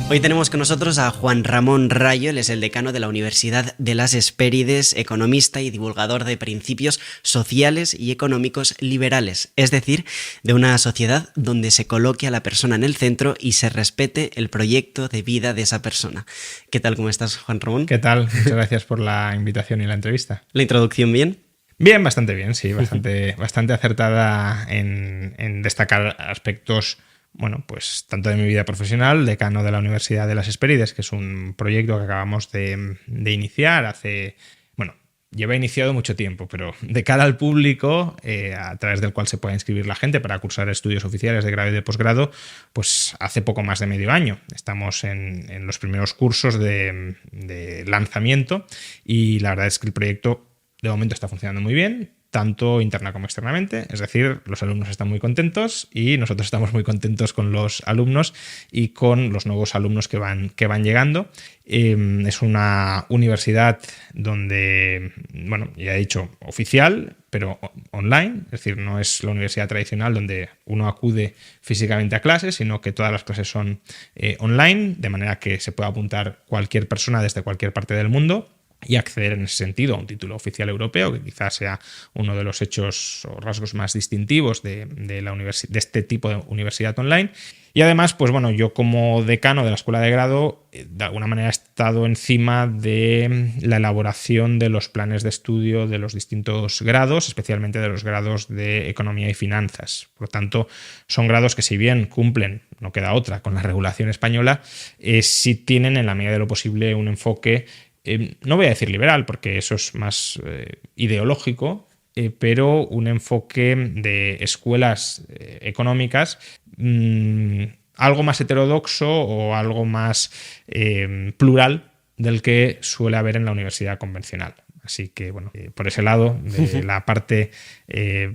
Hoy tenemos con nosotros a Juan Ramón Rayo, él es el decano de la Universidad de las Hespérides, economista y divulgador de principios sociales y económicos liberales, es decir, de una sociedad donde se coloque a la persona en el centro y se respete el proyecto de vida de esa persona. ¿Qué tal, cómo estás, Juan Ramón? ¿Qué tal? Muchas gracias por la invitación y la entrevista. ¿La introducción bien? Bien, bastante bien, sí, bastante acertada en destacar aspectos, bueno, pues tanto de mi vida profesional, decano de la Universidad de las Hespérides, que es un proyecto que acabamos de iniciar lleva iniciado mucho tiempo, pero de cara al público, a través del cual se puede inscribir la gente para cursar estudios oficiales de grado y de posgrado, pues hace poco más de medio año. Estamos en los primeros cursos de lanzamiento y la verdad es que el proyecto de momento está funcionando muy bien, tanto interna como externamente, es decir, los alumnos están muy contentos y nosotros estamos muy contentos con los alumnos y con los nuevos alumnos que van llegando. Es una universidad donde, bueno, ya he dicho, oficial, pero online, es decir, no es la universidad tradicional donde uno acude físicamente a clases, sino que todas las clases son online, de manera que se puede apuntar cualquier persona desde cualquier parte del mundo y acceder en ese sentido a un título oficial europeo, que quizás sea uno de los hechos o rasgos más distintivos de este tipo de universidad online. Y además, pues bueno, yo como decano de la Escuela de Grado, de alguna manera he estado encima de la elaboración de los planes de estudio de los distintos grados, especialmente de los grados de Economía y Finanzas. Por lo tanto, son grados que, si bien cumplen, no queda otra, con la regulación española, sí tienen en la medida de lo posible un enfoque, no voy a decir liberal, porque eso es más ideológico, pero un enfoque de escuelas económicas algo más heterodoxo o algo más plural del que suele haber en la universidad convencional. Así que, bueno, por ese lado, de la parte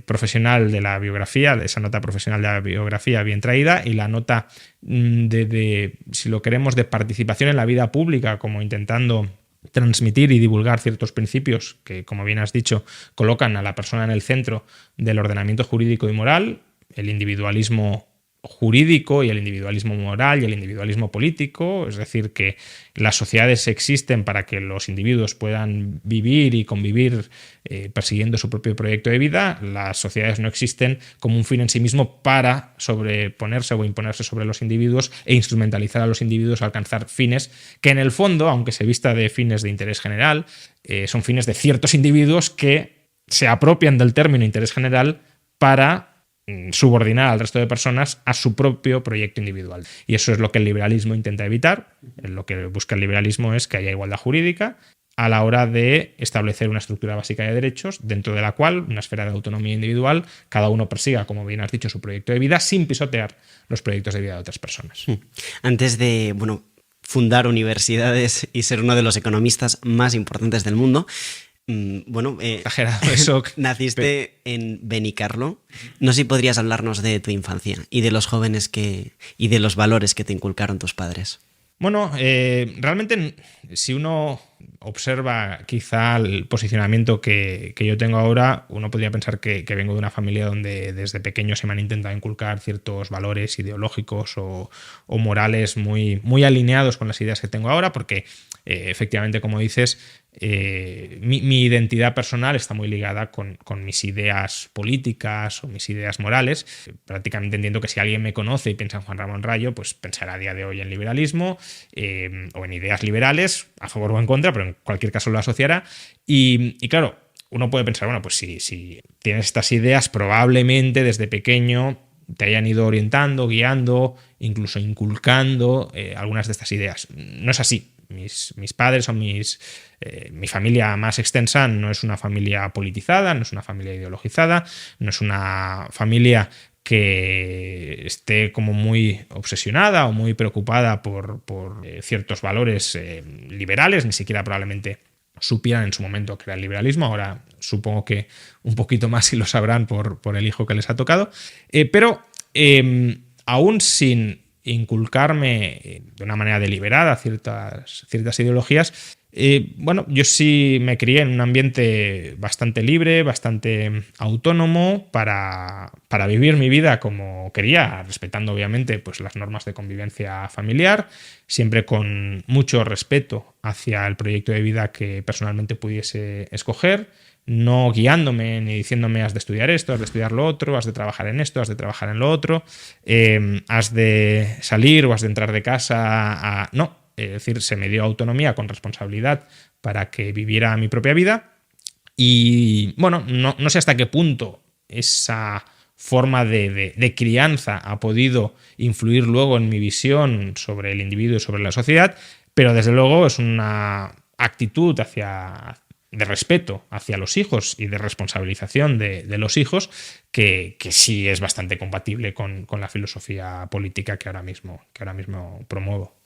profesional de la biografía, de esa nota profesional de la biografía bien traída, y la nota si lo queremos, de participación en la vida pública, como intentando transmitir y divulgar ciertos principios que, como bien has dicho, colocan a la persona en el centro del ordenamiento jurídico y moral, el individualismo jurídico y el individualismo moral y el individualismo político, es decir, que las sociedades existen para que los individuos puedan vivir y convivir persiguiendo su propio proyecto de vida. Las sociedades no existen como un fin en sí mismo para sobreponerse o imponerse sobre los individuos e instrumentalizar a los individuos a alcanzar fines que, en el fondo, aunque se vista de fines de interés general, son fines de ciertos individuos que se apropian del término interés general para subordinar al resto de personas a su propio proyecto individual. Y eso es lo que el liberalismo intenta evitar. Lo que busca el liberalismo es que haya igualdad jurídica a la hora de establecer una estructura básica de derechos, dentro de la cual, una esfera de autonomía individual, cada uno persiga, como bien has dicho, su proyecto de vida sin pisotear los proyectos de vida de otras personas. Antes de, fundar universidades y ser uno de los economistas más importantes del mundo, exagerado eso. Naciste en Benicarló. No sé si podrías hablarnos de tu infancia y de los jóvenes y de los valores que te inculcaron tus padres. Bueno, realmente, si uno observa quizá el posicionamiento que yo tengo ahora, uno podría pensar que vengo de una familia donde desde pequeño se me han intentado inculcar ciertos valores ideológicos o morales muy alineados con las ideas que tengo ahora, porque efectivamente, como dices, mi identidad personal está muy ligada con mis ideas políticas o mis ideas morales. Prácticamente entiendo que si alguien me conoce y piensa en Juan Ramón Rayo, pues pensará a día de hoy en liberalismo o en ideas liberales, a favor o en contra, pero en cualquier caso lo asociará. Y claro, uno puede pensar, bueno, pues si tienes estas ideas, probablemente desde pequeño te hayan ido orientando, guiando, incluso inculcando algunas de estas ideas. No es así. Mis padres o mi familia más extensa no es una familia politizada, no es una familia ideologizada, no es una familia que esté como muy obsesionada o muy preocupada por ciertos valores liberales, ni siquiera probablemente supieran en su momento que era el liberalismo. Ahora supongo que un poquito más sí lo sabrán por el hijo que les ha tocado, pero aún sin inculcarme de una manera deliberada ciertas ideologías. Bueno, yo sí me crié en un ambiente bastante libre, bastante autónomo para vivir mi vida como quería, respetando obviamente pues, las normas de convivencia familiar, siempre con mucho respeto hacia el proyecto de vida que personalmente pudiese escoger, no guiándome ni diciéndome has de estudiar esto, has de estudiar lo otro, has de trabajar en esto, has de trabajar en lo otro, has de salir o has de entrar de casa. No, es decir, se me dio autonomía con responsabilidad para que viviera mi propia vida y bueno, no sé hasta qué punto esa forma de crianza ha podido influir luego en mi visión sobre el individuo y sobre la sociedad, pero desde luego es una actitud de respeto hacia los hijos y de responsabilización de los hijos que sí es bastante compatible con la filosofía política que ahora mismo promuevo.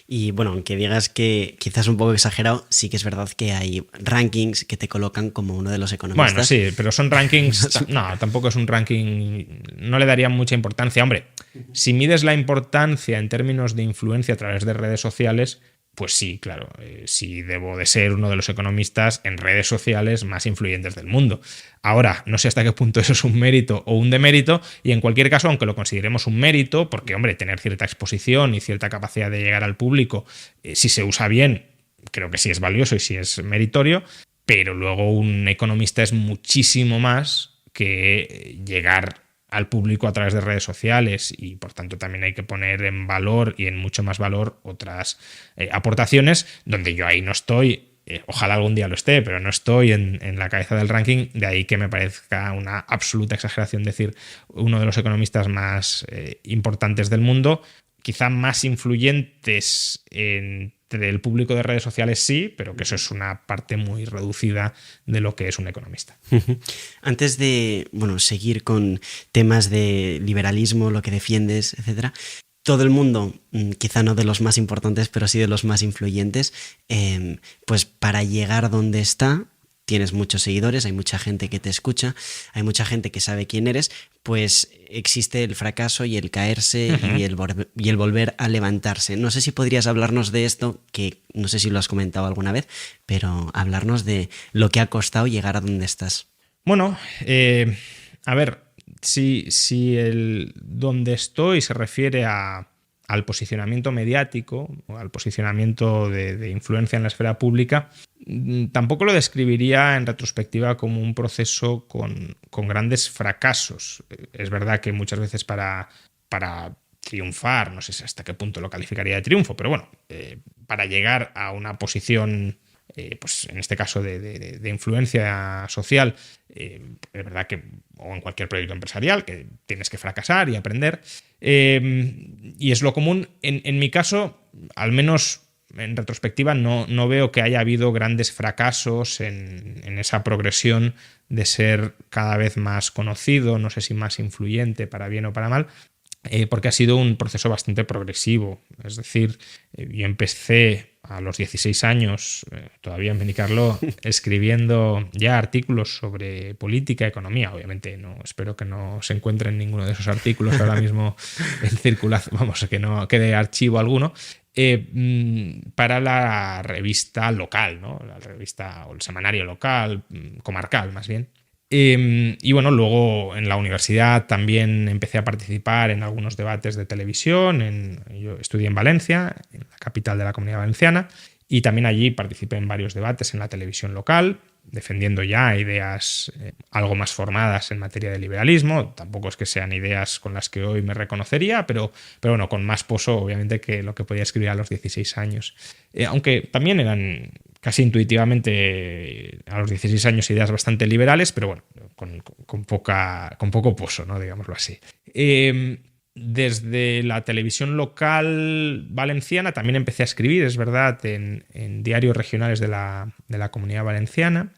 Y bueno, aunque digas que quizás un poco exagerado, sí que es verdad que hay rankings que te colocan como uno de los economistas. Bueno, sí, pero son rankings. No, tampoco es un ranking. No le daría mucha importancia. Hombre, si mides la importancia en términos de influencia a través de redes sociales, pues sí, claro, sí debo de ser uno de los economistas en redes sociales más influyentes del mundo. Ahora, no sé hasta qué punto eso es un mérito o un demérito, y en cualquier caso, aunque lo consideremos un mérito, porque, hombre, tener cierta exposición y cierta capacidad de llegar al público, si se usa bien, creo que sí es valioso y sí es meritorio, pero luego un economista es muchísimo más que llegar al público a través de redes sociales y por tanto también hay que poner en valor y en mucho más valor otras aportaciones donde yo ahí no estoy, ojalá algún día lo esté, pero no estoy en la cabeza del ranking, de ahí que me parezca una absoluta exageración decir uno de los economistas más importantes del mundo, quizá más influyentes entre el público de redes sociales sí, pero que eso es una parte muy reducida de lo que es un economista. Antes de seguir con temas de liberalismo, lo que defiendes, etcétera, todo el mundo, quizá no de los más importantes, pero sí de los más influyentes, pues para llegar donde está, tienes muchos seguidores, hay mucha gente que te escucha, hay mucha gente que sabe quién eres, pues existe el fracaso y el caerse y el volver a levantarse. No sé si podrías hablarnos de esto, que no sé si lo has comentado alguna vez, pero hablarnos de lo que ha costado llegar a donde estás. Bueno, a ver, si el donde estoy se refiere al posicionamiento mediático o al posicionamiento de influencia en la esfera pública, tampoco lo describiría en retrospectiva como un proceso con grandes fracasos. Es verdad que muchas veces para triunfar, no sé hasta qué punto lo calificaría de triunfo, pero bueno, para llegar a una posición, pues en este caso de influencia social, es verdad que, o en cualquier proyecto empresarial, que tienes que fracasar y aprender, y es lo común. En mi caso, al menos en retrospectiva, no veo que haya habido grandes fracasos en esa progresión de ser cada vez más conocido, no sé si más influyente para bien o para mal, porque ha sido un proceso bastante progresivo. Es decir, yo empecé a los 16 años, todavía en Benicarló, escribiendo ya artículos sobre política, economía. Obviamente no espero que no se encuentren ninguno de esos artículos ahora mismo en circulación, vamos, que no quede archivo alguno, para la revista local, ¿no? La revista o el semanario local, comarcal más bien. Y bueno, luego en la universidad también empecé a participar en algunos debates de televisión. Yo estudié en Valencia, en la capital de la Comunidad Valenciana, y también allí participé en varios debates en la televisión local, defendiendo ya ideas algo más formadas en materia de liberalismo. Tampoco es que sean ideas con las que hoy me reconocería, pero bueno, con más poso obviamente que lo que podía escribir a los 16 años. Aunque también eran casi intuitivamente a los 16 años ideas bastante liberales, pero bueno, con poco poso, ¿no? Digámoslo así. Desde la televisión local valenciana también empecé a escribir, es verdad, en diarios regionales de la Comunidad Valenciana.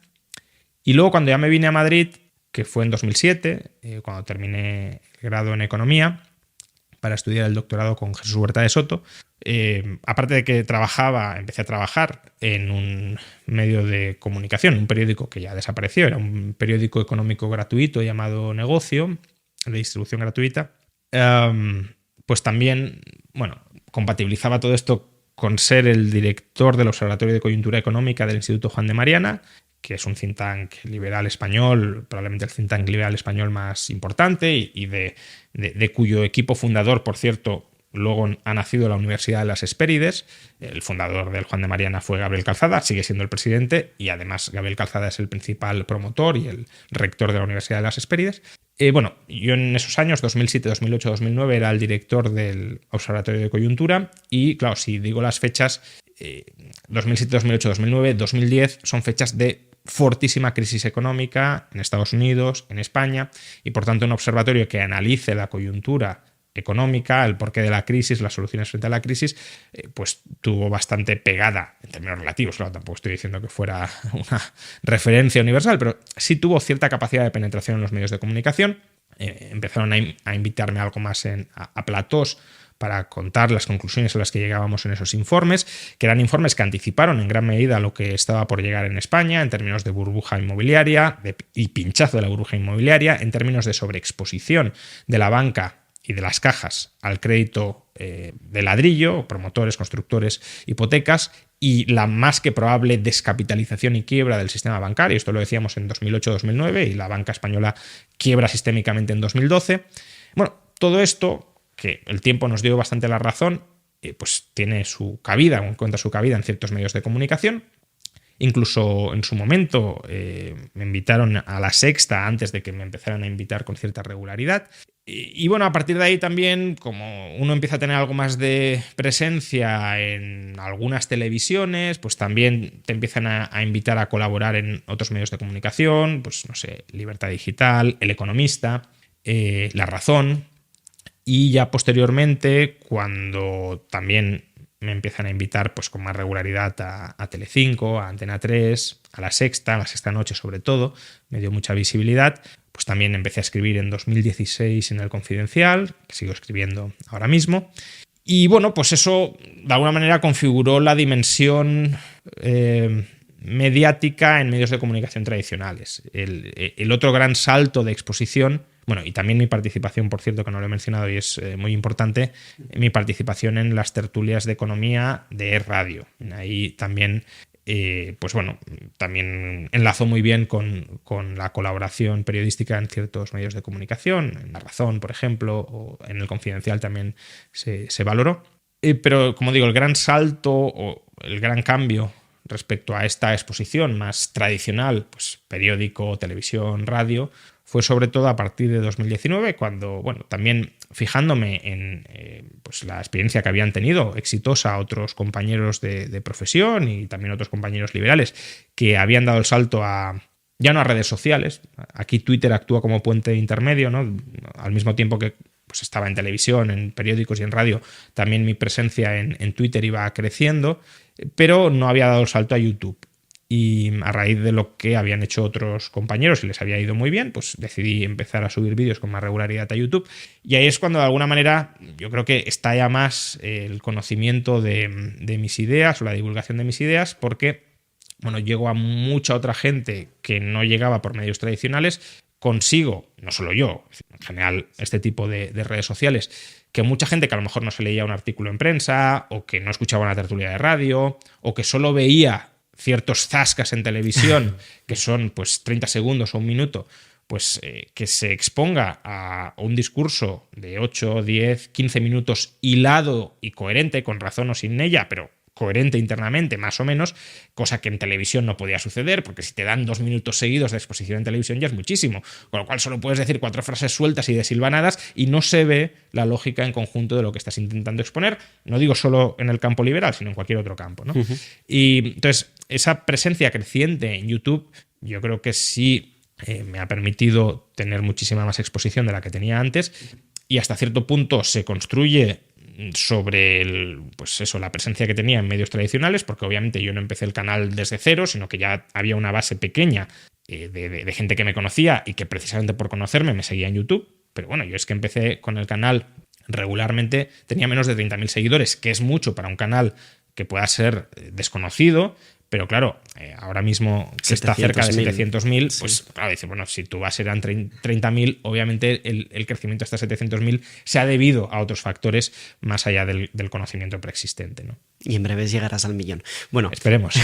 Y luego cuando ya me vine a Madrid, que fue en 2007, cuando terminé el grado en Economía, para estudiar el doctorado con Jesús Huerta de Soto, aparte de que empecé a trabajar en un medio de comunicación, un periódico que ya desapareció, era un periódico económico gratuito llamado Negocio, de distribución gratuita. pues también, bueno, compatibilizaba todo esto con ser el director del Observatorio de Coyuntura Económica del Instituto Juan de Mariana, que es un think tank liberal español, probablemente el think tank liberal español más importante y de cuyo equipo fundador, por cierto, luego ha nacido la Universidad de las Hespérides. El fundador del Juan de Mariana fue Gabriel Calzada, sigue siendo el presidente, y además Gabriel Calzada es el principal promotor y el rector de la Universidad de las Hespérides. Bueno, yo en esos años, 2007, 2008, 2009, era el director del Observatorio de Coyuntura y, claro, si digo las fechas, 2007, 2008, 2009, 2010 son fechas de fortísima crisis económica en Estados Unidos, en España, y por tanto un observatorio que analice la coyuntura económica, el porqué de la crisis, las soluciones frente a la crisis, pues tuvo bastante pegada en términos relativos. Claro, tampoco estoy diciendo que fuera una referencia universal, pero sí tuvo cierta capacidad de penetración en los medios de comunicación. Empezaron a invitarme algo más a platós para contar las conclusiones a las que llegábamos en esos informes, que eran informes que anticiparon en gran medida lo que estaba por llegar en España en términos de burbuja inmobiliaria y pinchazo de la burbuja inmobiliaria, en términos de sobreexposición de la banca y de las cajas al crédito de ladrillo, promotores, constructores, hipotecas, y la más que probable descapitalización y quiebra del sistema bancario. Esto lo decíamos en 2008-2009 y la banca española quiebra sistémicamente en 2012. Bueno, todo esto, que el tiempo nos dio bastante la razón, pues tiene su cabida, encuentra su cabida en ciertos medios de comunicación. Incluso en su momento me invitaron a La Sexta antes de que me empezaran a invitar con cierta regularidad. Y bueno, a partir de ahí también, como uno empieza a tener algo más de presencia en algunas televisiones, pues también te empiezan a invitar a colaborar en otros medios de comunicación, pues no sé, Libertad Digital, El Economista, La Razón. Y ya posteriormente, cuando también me empiezan a invitar pues con más regularidad a Telecinco, a Antena 3, a La Sexta Noche sobre todo, me dio mucha visibilidad. Pues también empecé a escribir en 2016 en El Confidencial, que sigo escribiendo ahora mismo. Y bueno, pues eso de alguna manera configuró la dimensión mediática en medios de comunicación tradicionales. El otro gran salto de exposición, bueno, y también mi participación, por cierto, que no lo he mencionado y es muy importante, mi participación en las tertulias de economía de ES Radio. Ahí también, pues bueno, también enlazó muy bien con la colaboración periodística en ciertos medios de comunicación, en La Razón, por ejemplo, o en El Confidencial también se valoró. Pero, como digo, el gran salto o el gran cambio respecto a esta exposición más tradicional, pues periódico, televisión, radio, fue sobre todo a partir de 2019, cuando, bueno, también fijándome en pues la experiencia que habían tenido exitosa otros compañeros de profesión y también otros compañeros liberales que habían dado el salto ya no a redes sociales. Aquí Twitter actúa como puente intermedio, ¿no? Al mismo tiempo que pues estaba en televisión, en periódicos y en radio, también mi presencia en Twitter iba creciendo, pero no había dado el salto a YouTube. Y a raíz de lo que habían hecho otros compañeros y les había ido muy bien, pues decidí empezar a subir vídeos con más regularidad a YouTube. Y ahí es cuando de alguna manera yo creo que está ya más el conocimiento de mis ideas o la divulgación de mis ideas, porque bueno, llego a mucha otra gente que no llegaba por medios tradicionales. Consigo, no solo yo, en general este tipo de redes sociales, que mucha gente que a lo mejor no se leía un artículo en prensa o que no escuchaba una tertulia de radio o que solo veía ciertos zascas en televisión que son pues 30 segundos o un minuto, pues que se exponga a un discurso de 8, 10, 15 minutos hilado y coherente, con razón o sin ella, pero coherente internamente, más o menos, cosa que en televisión no podía suceder, porque si te dan 2 minutos seguidos de exposición en televisión ya es muchísimo, con lo cual solo puedes decir 4 frases sueltas y desilvanadas y no se ve la lógica en conjunto de lo que estás intentando exponer, no digo solo en el campo liberal, sino en cualquier otro campo, ¿no? Uh-huh. Y entonces, esa presencia creciente en YouTube, yo creo que sí me ha permitido tener muchísima más exposición de la que tenía antes, y hasta cierto punto se construye sobre pues eso, la presencia que tenía en medios tradicionales, porque obviamente yo no empecé el canal desde cero, sino que ya había una base pequeña de gente que me conocía y que precisamente por conocerme me seguía en YouTube. Pero bueno, yo es que empecé con el canal regularmente, tenía menos de 30.000 seguidores, que es mucho para un canal que pueda ser desconocido, pero claro, ahora mismo que está cerca de 700.000, sí. pues claro, dice, bueno, si tu base eran 30.000, obviamente el crecimiento hasta 700.000 se ha debido a otros factores más allá del conocimiento preexistente, ¿no? Y en breves llegarás al millón. Bueno, esperemos.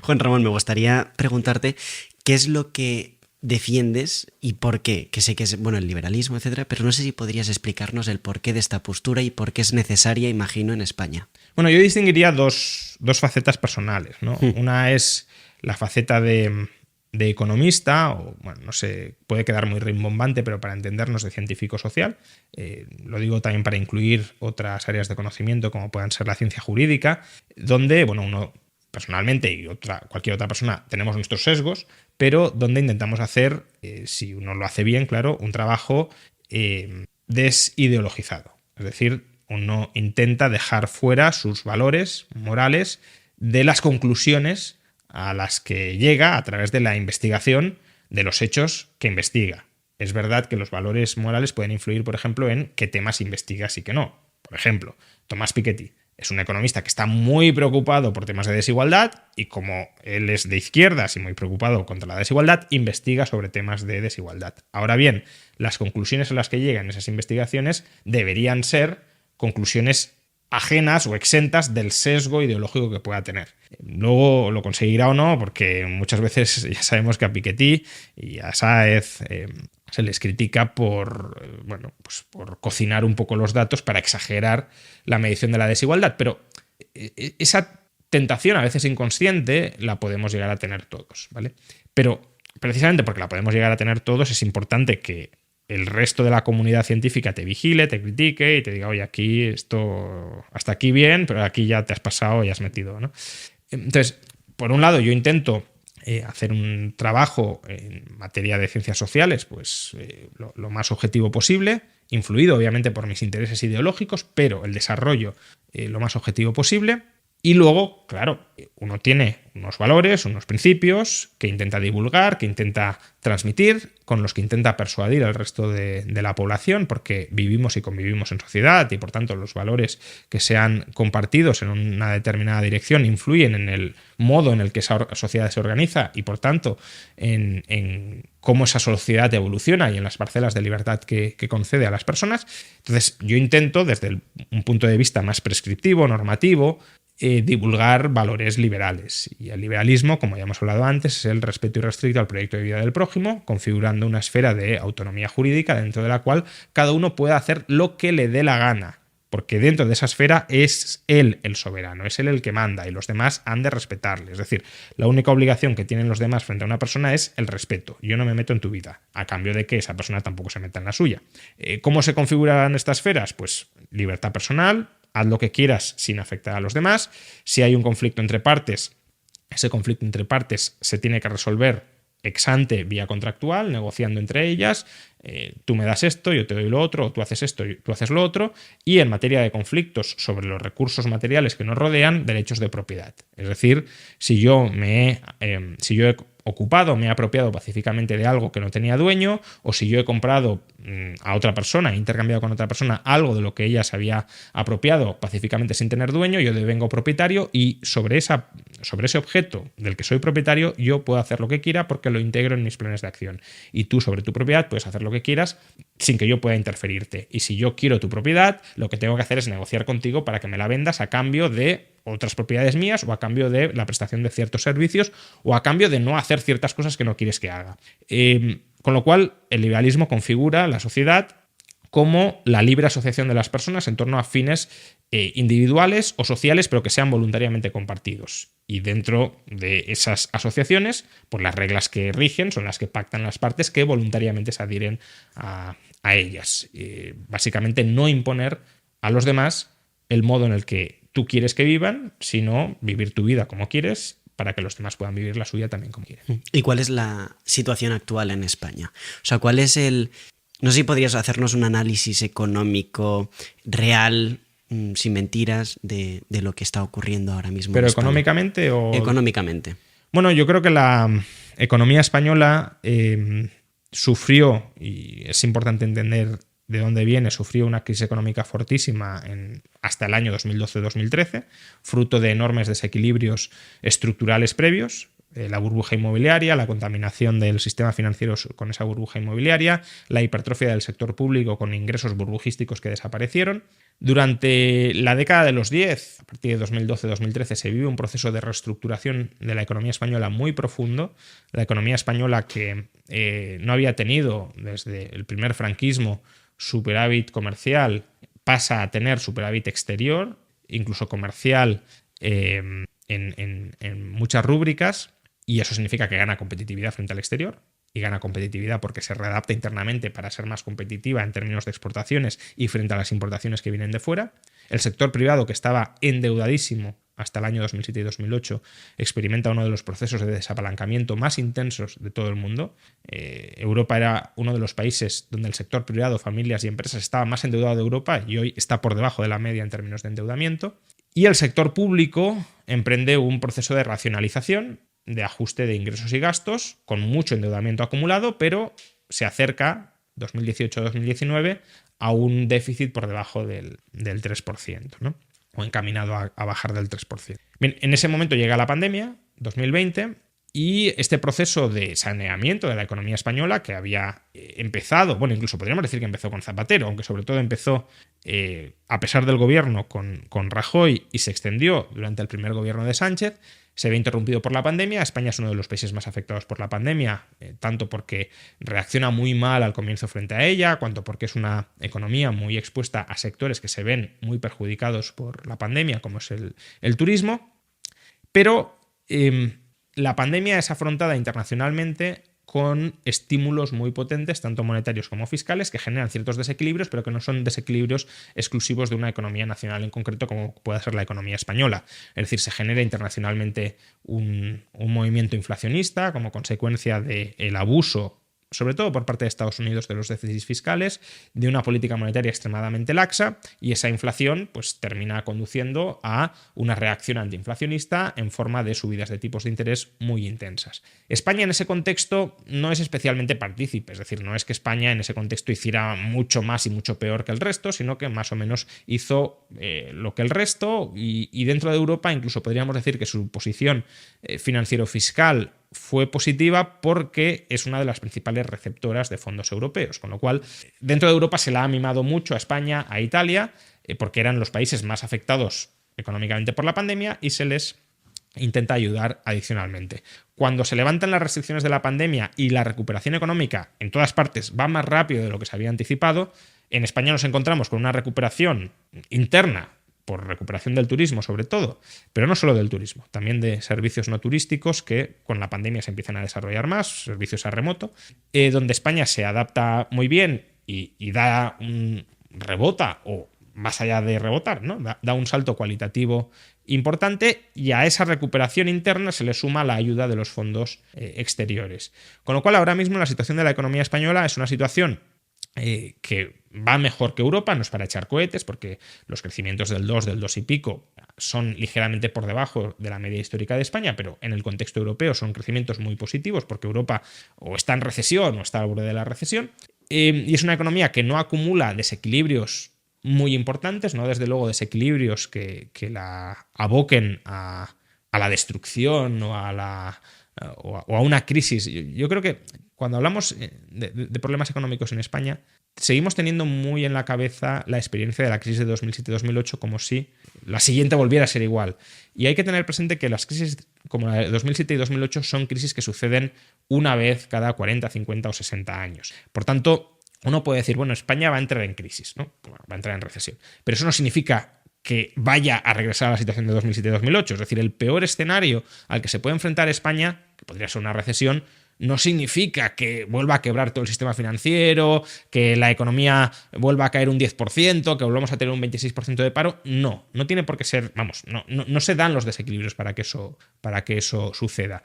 Juan Ramón, me gustaría preguntarte qué es lo que defiendes y por qué, que sé que es, bueno, el liberalismo, etcétera, pero no sé si podrías explicarnos el porqué de esta postura y por qué es necesaria, imagino, en España. Bueno, yo distinguiría dos facetas personales, ¿no? Una es la faceta de economista, o bueno, no sé, puede quedar muy rimbombante, pero para entendernos de científico social. Lo digo también para incluir otras áreas de conocimiento como puedan ser la ciencia jurídica, donde, bueno, uno personalmente y cualquier otra persona tenemos nuestros sesgos, pero donde intentamos hacer, si uno lo hace bien, claro, un trabajo desideologizado. Es decir, uno intenta dejar fuera sus valores morales de las conclusiones a las que llega a través de la investigación de los hechos que investiga. Es verdad que los valores morales pueden influir, por ejemplo, en qué temas investigas y qué no. Por ejemplo, Thomas Piketty es un economista que está muy preocupado por temas de desigualdad y como él es de izquierdas y muy preocupado contra la desigualdad, investiga sobre temas de desigualdad. Ahora bien, las conclusiones a las que llegan esas investigaciones deberían ser conclusiones ajenas o exentas del sesgo ideológico que pueda tener. Luego lo conseguirá o no, porque muchas veces ya sabemos que a Piketty y a Sáez se les critica por cocinar un poco los datos para exagerar la medición de la desigualdad, pero esa tentación a veces inconsciente la podemos llegar a tener todos, ¿vale? Pero precisamente porque la podemos llegar a tener todos es importante que el resto de la comunidad científica te vigile, te critique y te diga, oye, aquí esto hasta aquí bien, pero aquí ya te has pasado y has metido, ¿no? Entonces, por un lado, yo intento hacer un trabajo en materia de ciencias sociales, pues lo más objetivo posible, influido obviamente por mis intereses ideológicos, pero el desarrollo lo más objetivo posible. Y luego, claro, uno tiene unos valores, unos principios que intenta divulgar, que intenta transmitir, con los que intenta persuadir al resto de la población, porque vivimos y convivimos en sociedad y por tanto los valores que sean compartidos en una determinada dirección influyen en el modo en el que esa sociedad se organiza y por tanto en cómo esa sociedad evoluciona y en las parcelas de libertad que concede a las personas. Entonces yo intento desde un punto de vista más prescriptivo, normativo, divulgar valores liberales. Y el liberalismo, como ya hemos hablado antes, es el respeto irrestricto al proyecto de vida del prójimo, configurando una esfera de autonomía jurídica dentro de la cual cada uno puede hacer lo que le dé la gana, porque dentro de esa esfera es él el soberano, es él el que manda y los demás han de respetarle. Es decir, la única obligación que tienen los demás frente a una persona es el respeto. Yo no me meto en tu vida, a cambio de que esa persona tampoco se meta en la suya. ¿Cómo se configuran estas esferas? Pues libertad personal, haz lo que quieras sin afectar a los demás. Si hay un conflicto entre partes, ese conflicto entre partes se tiene que resolver ex ante vía contractual, negociando entre ellas. Tú me das esto, yo te doy lo otro, o tú haces esto y tú haces lo otro. Y en materia de conflictos sobre los recursos materiales que nos rodean, derechos de propiedad. Es decir, si yo he ocupado, me he apropiado pacíficamente de algo que no tenía dueño, o si yo he comprado a otra persona, he intercambiado con otra persona algo de lo que ella se había apropiado pacíficamente sin tener dueño, yo devengo propietario y sobre ese objeto del que soy propietario yo puedo hacer lo que quiera porque lo integro en mis planes de acción. Y tú sobre tu propiedad puedes hacer lo que quieras sin que yo pueda interferirte. Y si yo quiero tu propiedad, lo que tengo que hacer es negociar contigo para que me la vendas a cambio de otras propiedades mías o a cambio de la prestación de ciertos servicios o a cambio de no hacer ciertas cosas que no quieres que haga. Con lo cual, el liberalismo configura la sociedad como la libre asociación de las personas en torno a fines individuales o sociales, pero que sean voluntariamente compartidos. Y dentro de esas asociaciones, pues las reglas que rigen son las que pactan las partes que voluntariamente se adhieren a ellas. Básicamente no imponer a los demás el modo en el que tú quieres que vivan, sino vivir tu vida como quieres para que los demás puedan vivir la suya también como quieren. ¿Y cuál es la situación actual en España? O sea, ¿cuál es no sé si podrías hacernos un análisis económico real, sin mentiras, de lo que está ocurriendo ahora mismo? ¿Pero en España? económicamente o...? Económicamente. Bueno, yo creo que la economía española sufrió, y es importante entender de dónde viene, sufrió una crisis económica fortísima hasta el año 2012-2013, fruto de enormes desequilibrios estructurales previos, la burbuja inmobiliaria, la contaminación del sistema financiero con esa burbuja inmobiliaria, la hipertrofia del sector público con ingresos burbujísticos que desaparecieron. Durante la década de los 10, a partir de 2012-2013, se vive un proceso de reestructuración de la economía española muy profundo. La economía española que no había tenido desde el primer franquismo superávit comercial pasa a tener superávit exterior, incluso comercial en muchas rúbricas, y eso significa que gana competitividad frente al exterior, y gana competitividad porque se readapta internamente para ser más competitiva en términos de exportaciones y frente a las importaciones que vienen de fuera. El sector privado, que estaba endeudadísimo hasta el año 2007 y 2008, experimenta uno de los procesos de desapalancamiento más intensos de todo el mundo. Europa era uno de los países donde el sector privado, familias y empresas, estaba más endeudado de Europa y hoy está por debajo de la media en términos de endeudamiento. Y el sector público emprende un proceso de racionalización, de ajuste de ingresos y gastos, con mucho endeudamiento acumulado, pero se acerca, 2018-2019, a un déficit por debajo del 3%, ¿no? O encaminado a bajar del 3%. Bien, en ese momento llega la pandemia, 2020, y este proceso de saneamiento de la economía española, que había empezado, bueno, incluso podríamos decir que empezó con Zapatero, aunque sobre todo empezó a pesar del gobierno con Rajoy y se extendió durante el primer gobierno de Sánchez, se ve interrumpido por la pandemia. España es uno de los países más afectados por la pandemia, tanto porque reacciona muy mal al comienzo frente a ella, cuanto porque es una economía muy expuesta a sectores que se ven muy perjudicados por la pandemia, como es el turismo. Pero la pandemia es afrontada internacionalmente con estímulos muy potentes, tanto monetarios como fiscales, que generan ciertos desequilibrios, pero que no son desequilibrios exclusivos de una economía nacional en concreto, como puede ser la economía española. Es decir, se genera internacionalmente un movimiento inflacionista como consecuencia del abuso, sobre todo por parte de Estados Unidos, de los déficits fiscales, de una política monetaria extremadamente laxa, y esa inflación pues termina conduciendo a una reacción antiinflacionista en forma de subidas de tipos de interés muy intensas. España en ese contexto no es especialmente partícipe, es decir, no es que España en ese contexto hiciera mucho más y mucho peor que el resto, sino que más o menos hizo lo que el resto, y dentro de Europa incluso podríamos decir que su posición financiero-fiscal fue positiva porque es una de las principales receptoras de fondos europeos, con lo cual dentro de Europa se la ha mimado mucho a España, a Italia, porque eran los países más afectados económicamente por la pandemia y se les intenta ayudar adicionalmente. Cuando se levantan las restricciones de la pandemia y la recuperación económica en todas partes va más rápido de lo que se había anticipado, en España nos encontramos con una recuperación interna por recuperación del turismo sobre todo, pero no solo del turismo, también de servicios no turísticos que con la pandemia se empiezan a desarrollar más, servicios a remoto, donde España se adapta muy bien y da un rebota, o más allá de rebotar, ¿no? Da un salto cualitativo importante, y a esa recuperación interna se le suma la ayuda de los fondos exteriores. Con lo cual ahora mismo la situación de la economía española es una situación que va mejor que Europa, no es para echar cohetes, porque los crecimientos del 2 y pico son ligeramente por debajo de la media histórica de España, pero en el contexto europeo son crecimientos muy positivos, porque Europa o está en recesión o está al borde de la recesión, y es una economía que no acumula desequilibrios muy importantes, no desde luego desequilibrios que la aboquen a la destrucción o a una crisis. Yo creo que cuando hablamos de problemas económicos en España, seguimos teniendo muy en la cabeza la experiencia de la crisis de 2007-2008 como si la siguiente volviera a ser igual. Y hay que tener presente que las crisis como la de 2007 y 2008 son crisis que suceden una vez cada 40, 50 o 60 años. Por tanto, uno puede decir, bueno, España va a entrar en crisis, ¿no? Va a entrar en recesión. Pero eso no significa que vaya a regresar a la situación de 2007-2008. Es decir, el peor escenario al que se puede enfrentar España, que podría ser una recesión, no significa que vuelva a quebrar todo el sistema financiero, que la economía vuelva a caer un 10%, que volvamos a tener un 26% de paro. No tiene por qué ser, no se dan los desequilibrios para que eso suceda.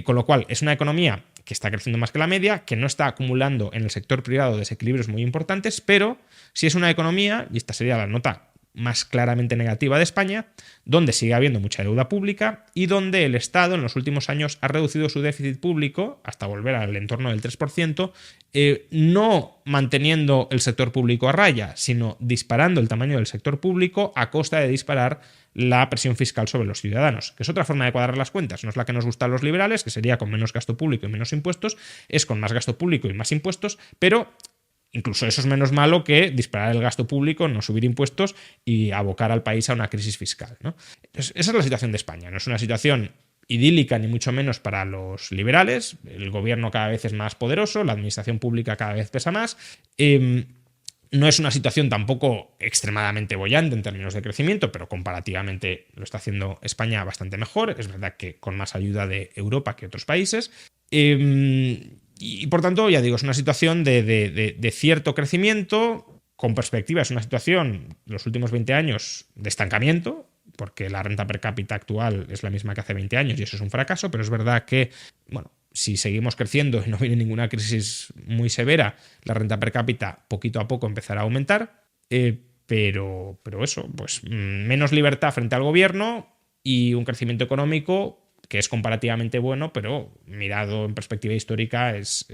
Con lo cual, es una economía que está creciendo más que la media, que no está acumulando en el sector privado desequilibrios muy importantes, pero sí es una economía, y esta sería la nota más claramente negativa de España, donde sigue habiendo mucha deuda pública y donde el Estado en los últimos años ha reducido su déficit público hasta volver al entorno del 3%, no manteniendo el sector público a raya, sino disparando el tamaño del sector público a costa de disparar la presión fiscal sobre los ciudadanos, que es otra forma de cuadrar las cuentas. No es la que nos gusta a los liberales, que sería con menos gasto público y menos impuestos, es con más gasto público y más impuestos, pero incluso eso es menos malo que disparar el gasto público, no subir impuestos y abocar al país a una crisis fiscal, ¿no? Entonces, esa es la situación de España. No es una situación idílica ni mucho menos para los liberales. El gobierno cada vez es más poderoso, la administración pública cada vez pesa más. No es una situación tampoco extremadamente boyante en términos de crecimiento, pero comparativamente lo está haciendo España bastante mejor. Es verdad que con más ayuda de Europa que otros países. Y por tanto, ya digo, es una situación de cierto crecimiento. Con perspectiva, es una situación, los últimos 20 años, de estancamiento, porque la renta per cápita actual es la misma que hace 20 años y eso es un fracaso, pero es verdad que, bueno, si seguimos creciendo y no viene ninguna crisis muy severa, la renta per cápita poquito a poco empezará a aumentar, pero eso, pues menos libertad frente al gobierno y un crecimiento económico que es comparativamente bueno, pero mirado en perspectiva histórica es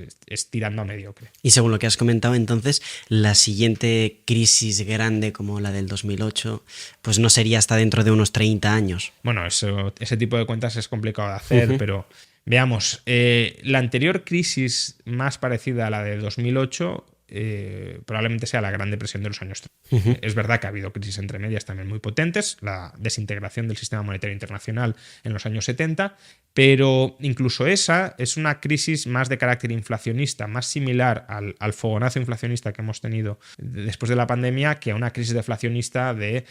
tirando a mediocre. Y según lo que has comentado, entonces, la siguiente crisis grande como la del 2008, pues no sería hasta dentro de unos 30 años. Bueno, ese tipo de cuentas es complicado de hacer, pero veamos, la anterior crisis más parecida a la de 2008 probablemente sea la Gran Depresión de los años 30. Es verdad que ha habido crisis entre medias también muy potentes, la desintegración del sistema monetario internacional en los años 70, pero incluso esa es una crisis más de carácter inflacionista, más similar al fogonazo inflacionista que hemos tenido después de la pandemia que a una crisis deflacionista de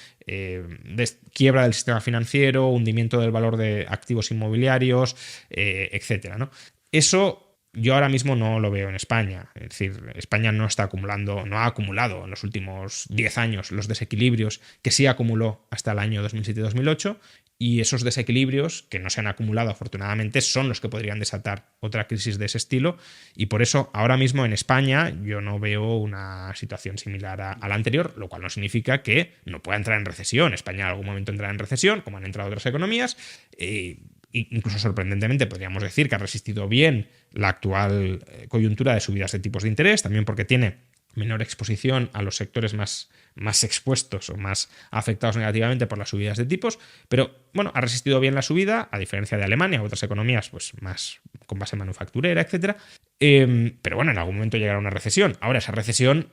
quiebra del sistema financiero, hundimiento del valor de activos inmobiliarios, etcétera, ¿no? Eso yo ahora mismo no lo veo en España. Es decir, España no ha acumulado en los últimos 10 años los desequilibrios que sí acumuló hasta el año 2007-2008, y esos desequilibrios que no se han acumulado afortunadamente son los que podrían desatar otra crisis de ese estilo, y por eso ahora mismo en España yo no veo una situación similar a la anterior, lo cual no significa que no pueda entrar en recesión. España en algún momento entrará en recesión, como han entrado otras economías. Incluso sorprendentemente podríamos decir que ha resistido bien la actual coyuntura de subidas de tipos de interés, también porque tiene menor exposición a los sectores más expuestos o más afectados negativamente por las subidas de tipos, pero bueno, ha resistido bien la subida, a diferencia de Alemania u otras economías pues más con base manufacturera, etcétera. Pero bueno, en algún momento llegará una recesión. Ahora, esa recesión,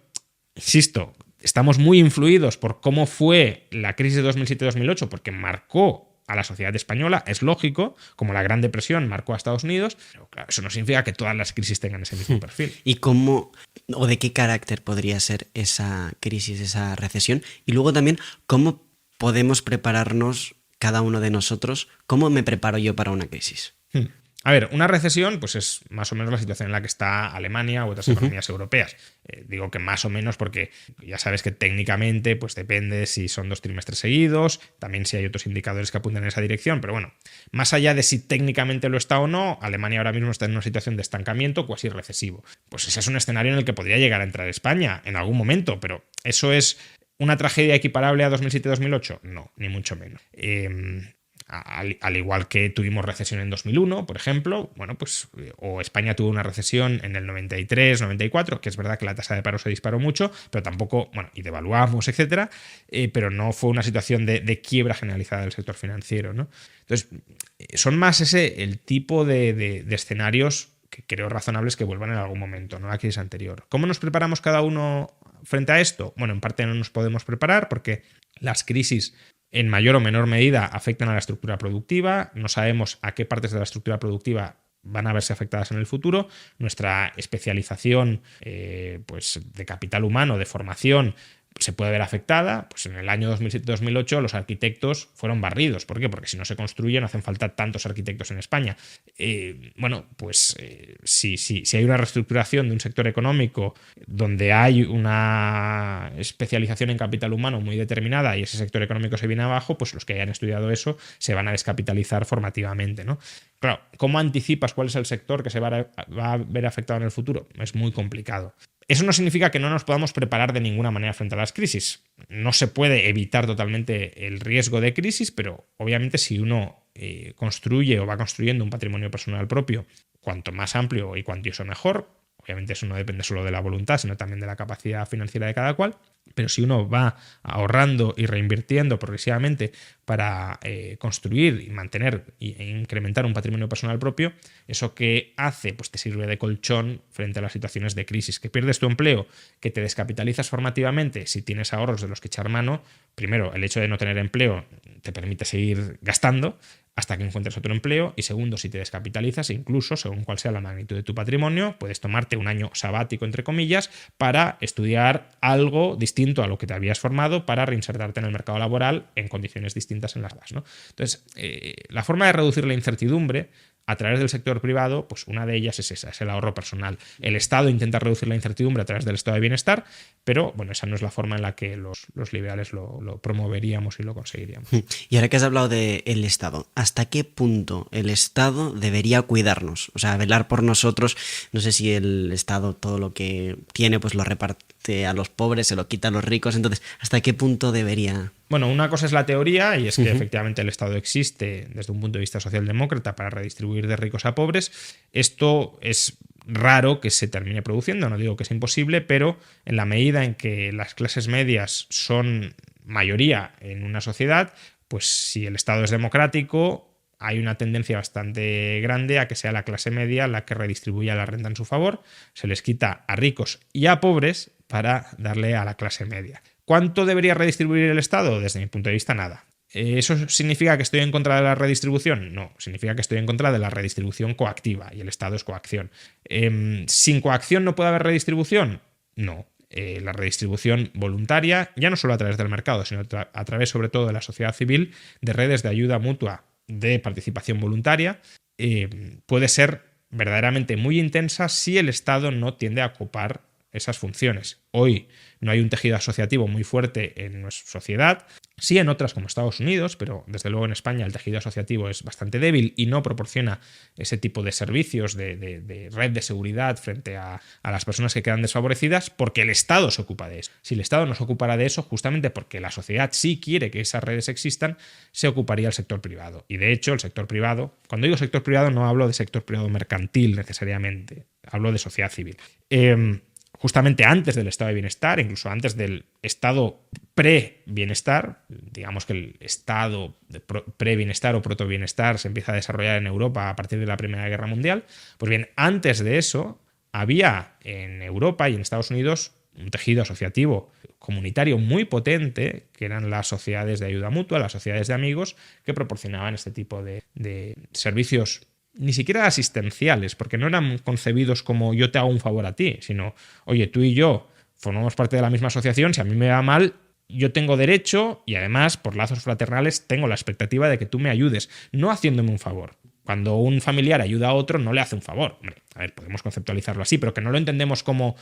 insisto, estamos muy influidos por cómo fue la crisis de 2007-2008, porque marcó a la sociedad española, es lógico, como la Gran Depresión marcó a Estados Unidos, pero claro, eso no significa que todas las crisis tengan ese mismo perfil. ¿Y cómo o de qué carácter podría ser esa crisis, esa recesión? Y luego también, ¿cómo podemos prepararnos cada uno de nosotros? ¿Cómo me preparo yo para una crisis? A ver, una recesión pues es más o menos la situación en la que está Alemania u otras economías europeas. Digo que más o menos porque ya sabes que técnicamente pues depende si son 2 trimestres seguidos, también si hay otros indicadores que apuntan en esa dirección, pero bueno, más allá de si técnicamente lo está o no, Alemania ahora mismo está en una situación de estancamiento cuasi recesivo. Pues ese es un escenario en el que podría llegar a entrar España en algún momento, pero ¿eso es una tragedia equiparable a 2007-2008? No, ni mucho menos. Al igual que tuvimos recesión en 2001, por ejemplo, bueno, pues o España tuvo una recesión en el 93-94, que es verdad que la tasa de paro se disparó mucho, pero tampoco, bueno, y devaluamos, etcétera, pero no fue una situación de quiebra generalizada del sector financiero, ¿no? Entonces, son más el tipo de escenarios que creo razonables que vuelvan en algún momento, no la crisis anterior. ¿Cómo nos preparamos cada uno frente a esto? Bueno, en parte no nos podemos preparar porque las crisis en mayor o menor medida afectan a la estructura productiva, no sabemos a qué partes de la estructura productiva van a verse afectadas en el futuro. Nuestra especialización pues de capital humano, de formación, se puede ver afectada. Pues en el año 2007-2008 los arquitectos fueron barridos. ¿Por qué? Porque si no se construyen hacen falta tantos arquitectos en España. Bueno, pues si hay una reestructuración de un sector económico donde hay una especialización en capital humano muy determinada y ese sector económico se viene abajo, pues los que hayan estudiado eso se van a descapitalizar formativamente, ¿no? Claro, ¿cómo anticipas cuál es el sector que se va a ver afectado en el futuro? Es muy complicado. Eso no significa que no nos podamos preparar de ninguna manera frente a las crisis. No se puede evitar totalmente el riesgo de crisis, pero obviamente si uno construye o va construyendo un patrimonio personal propio, cuanto más amplio y cuantioso mejor. Obviamente eso no depende solo de la voluntad, sino también de la capacidad financiera de cada cual. Pero si uno va ahorrando y reinvirtiendo progresivamente para construir y mantener e incrementar un patrimonio personal propio, ¿eso qué hace? Pues te sirve de colchón frente a las situaciones de crisis. Que pierdes tu empleo, que te descapitalizas formativamente si tienes ahorros de los que echar mano. Primero, el hecho de no tener empleo te permite seguir gastando hasta que encuentres otro empleo, y segundo, si te descapitalizas, incluso según cuál sea la magnitud de tu patrimonio, puedes tomarte un año sabático, entre comillas, para estudiar algo distinto a lo que te habías formado para reinsertarte en el mercado laboral en condiciones distintas en las demás, ¿no? Entonces, la forma de reducir la incertidumbre a través del sector privado, pues una de ellas es esa, es el ahorro personal. El Estado intenta reducir la incertidumbre a través del estado de bienestar, pero bueno, esa no es la forma en la que los liberales lo promoveríamos y lo conseguiríamos. Y ahora que has hablado del Estado, ¿hasta qué punto el Estado debería cuidarnos? O sea, velar por nosotros. No sé si el Estado todo lo que tiene pues lo reparte a los pobres, se lo quita a los ricos. Entonces, ¿hasta qué punto debería...? Bueno, una cosa es la teoría, y es que efectivamente el Estado existe desde un punto de vista socialdemócrata para redistribuir de ricos a pobres. Esto es raro que se termine produciendo, no digo que sea imposible, pero en la medida en que las clases medias son mayoría en una sociedad, pues si el Estado es democrático, hay una tendencia bastante grande a que sea la clase media la que redistribuya la renta en su favor, se les quita a ricos y a pobres para darle a la clase media. ¿Cuánto debería redistribuir el Estado? Desde mi punto de vista, nada. ¿Eso significa que estoy en contra de la redistribución? No, significa que estoy en contra de la redistribución coactiva, y el Estado es coacción. ¿Sin coacción no puede haber redistribución? No. La redistribución voluntaria, ya no solo a través del mercado, sino a través sobre todo de la sociedad civil, de redes de ayuda mutua, de participación voluntaria, puede ser verdaderamente muy intensa si el Estado no tiende a ocupar esas funciones. Hoy no hay un tejido asociativo muy fuerte en nuestra sociedad, sí en otras como Estados Unidos, pero desde luego en España el tejido asociativo es bastante débil y no proporciona ese tipo de servicios de red de seguridad frente a las personas que quedan desfavorecidas, porque el Estado se ocupa de eso. Si el Estado no se ocupara de eso, justamente porque la sociedad sí quiere que esas redes existan, se ocuparía el sector privado. Y de hecho el sector privado, cuando digo sector privado no hablo de sector privado mercantil necesariamente, hablo de sociedad civil. Justamente antes del estado de bienestar, incluso antes del estado pre-bienestar, digamos que el estado de pre-bienestar o proto-bienestar se empieza a desarrollar en Europa a partir de la Primera Guerra Mundial, pues bien, antes de eso había en Europa y en Estados Unidos un tejido asociativo comunitario muy potente, que eran las sociedades de ayuda mutua, las sociedades de amigos, que proporcionaban este tipo de servicios ni siquiera asistenciales, porque no eran concebidos como yo te hago un favor a ti, sino, oye, tú y yo formamos parte de la misma asociación, si a mí me va mal, yo tengo derecho y además, por lazos fraternales, tengo la expectativa de que tú me ayudes, no haciéndome un favor. Cuando un familiar ayuda a otro, no le hace un favor. Hombre, a ver, podemos conceptualizarlo así, pero que no lo entendemos como,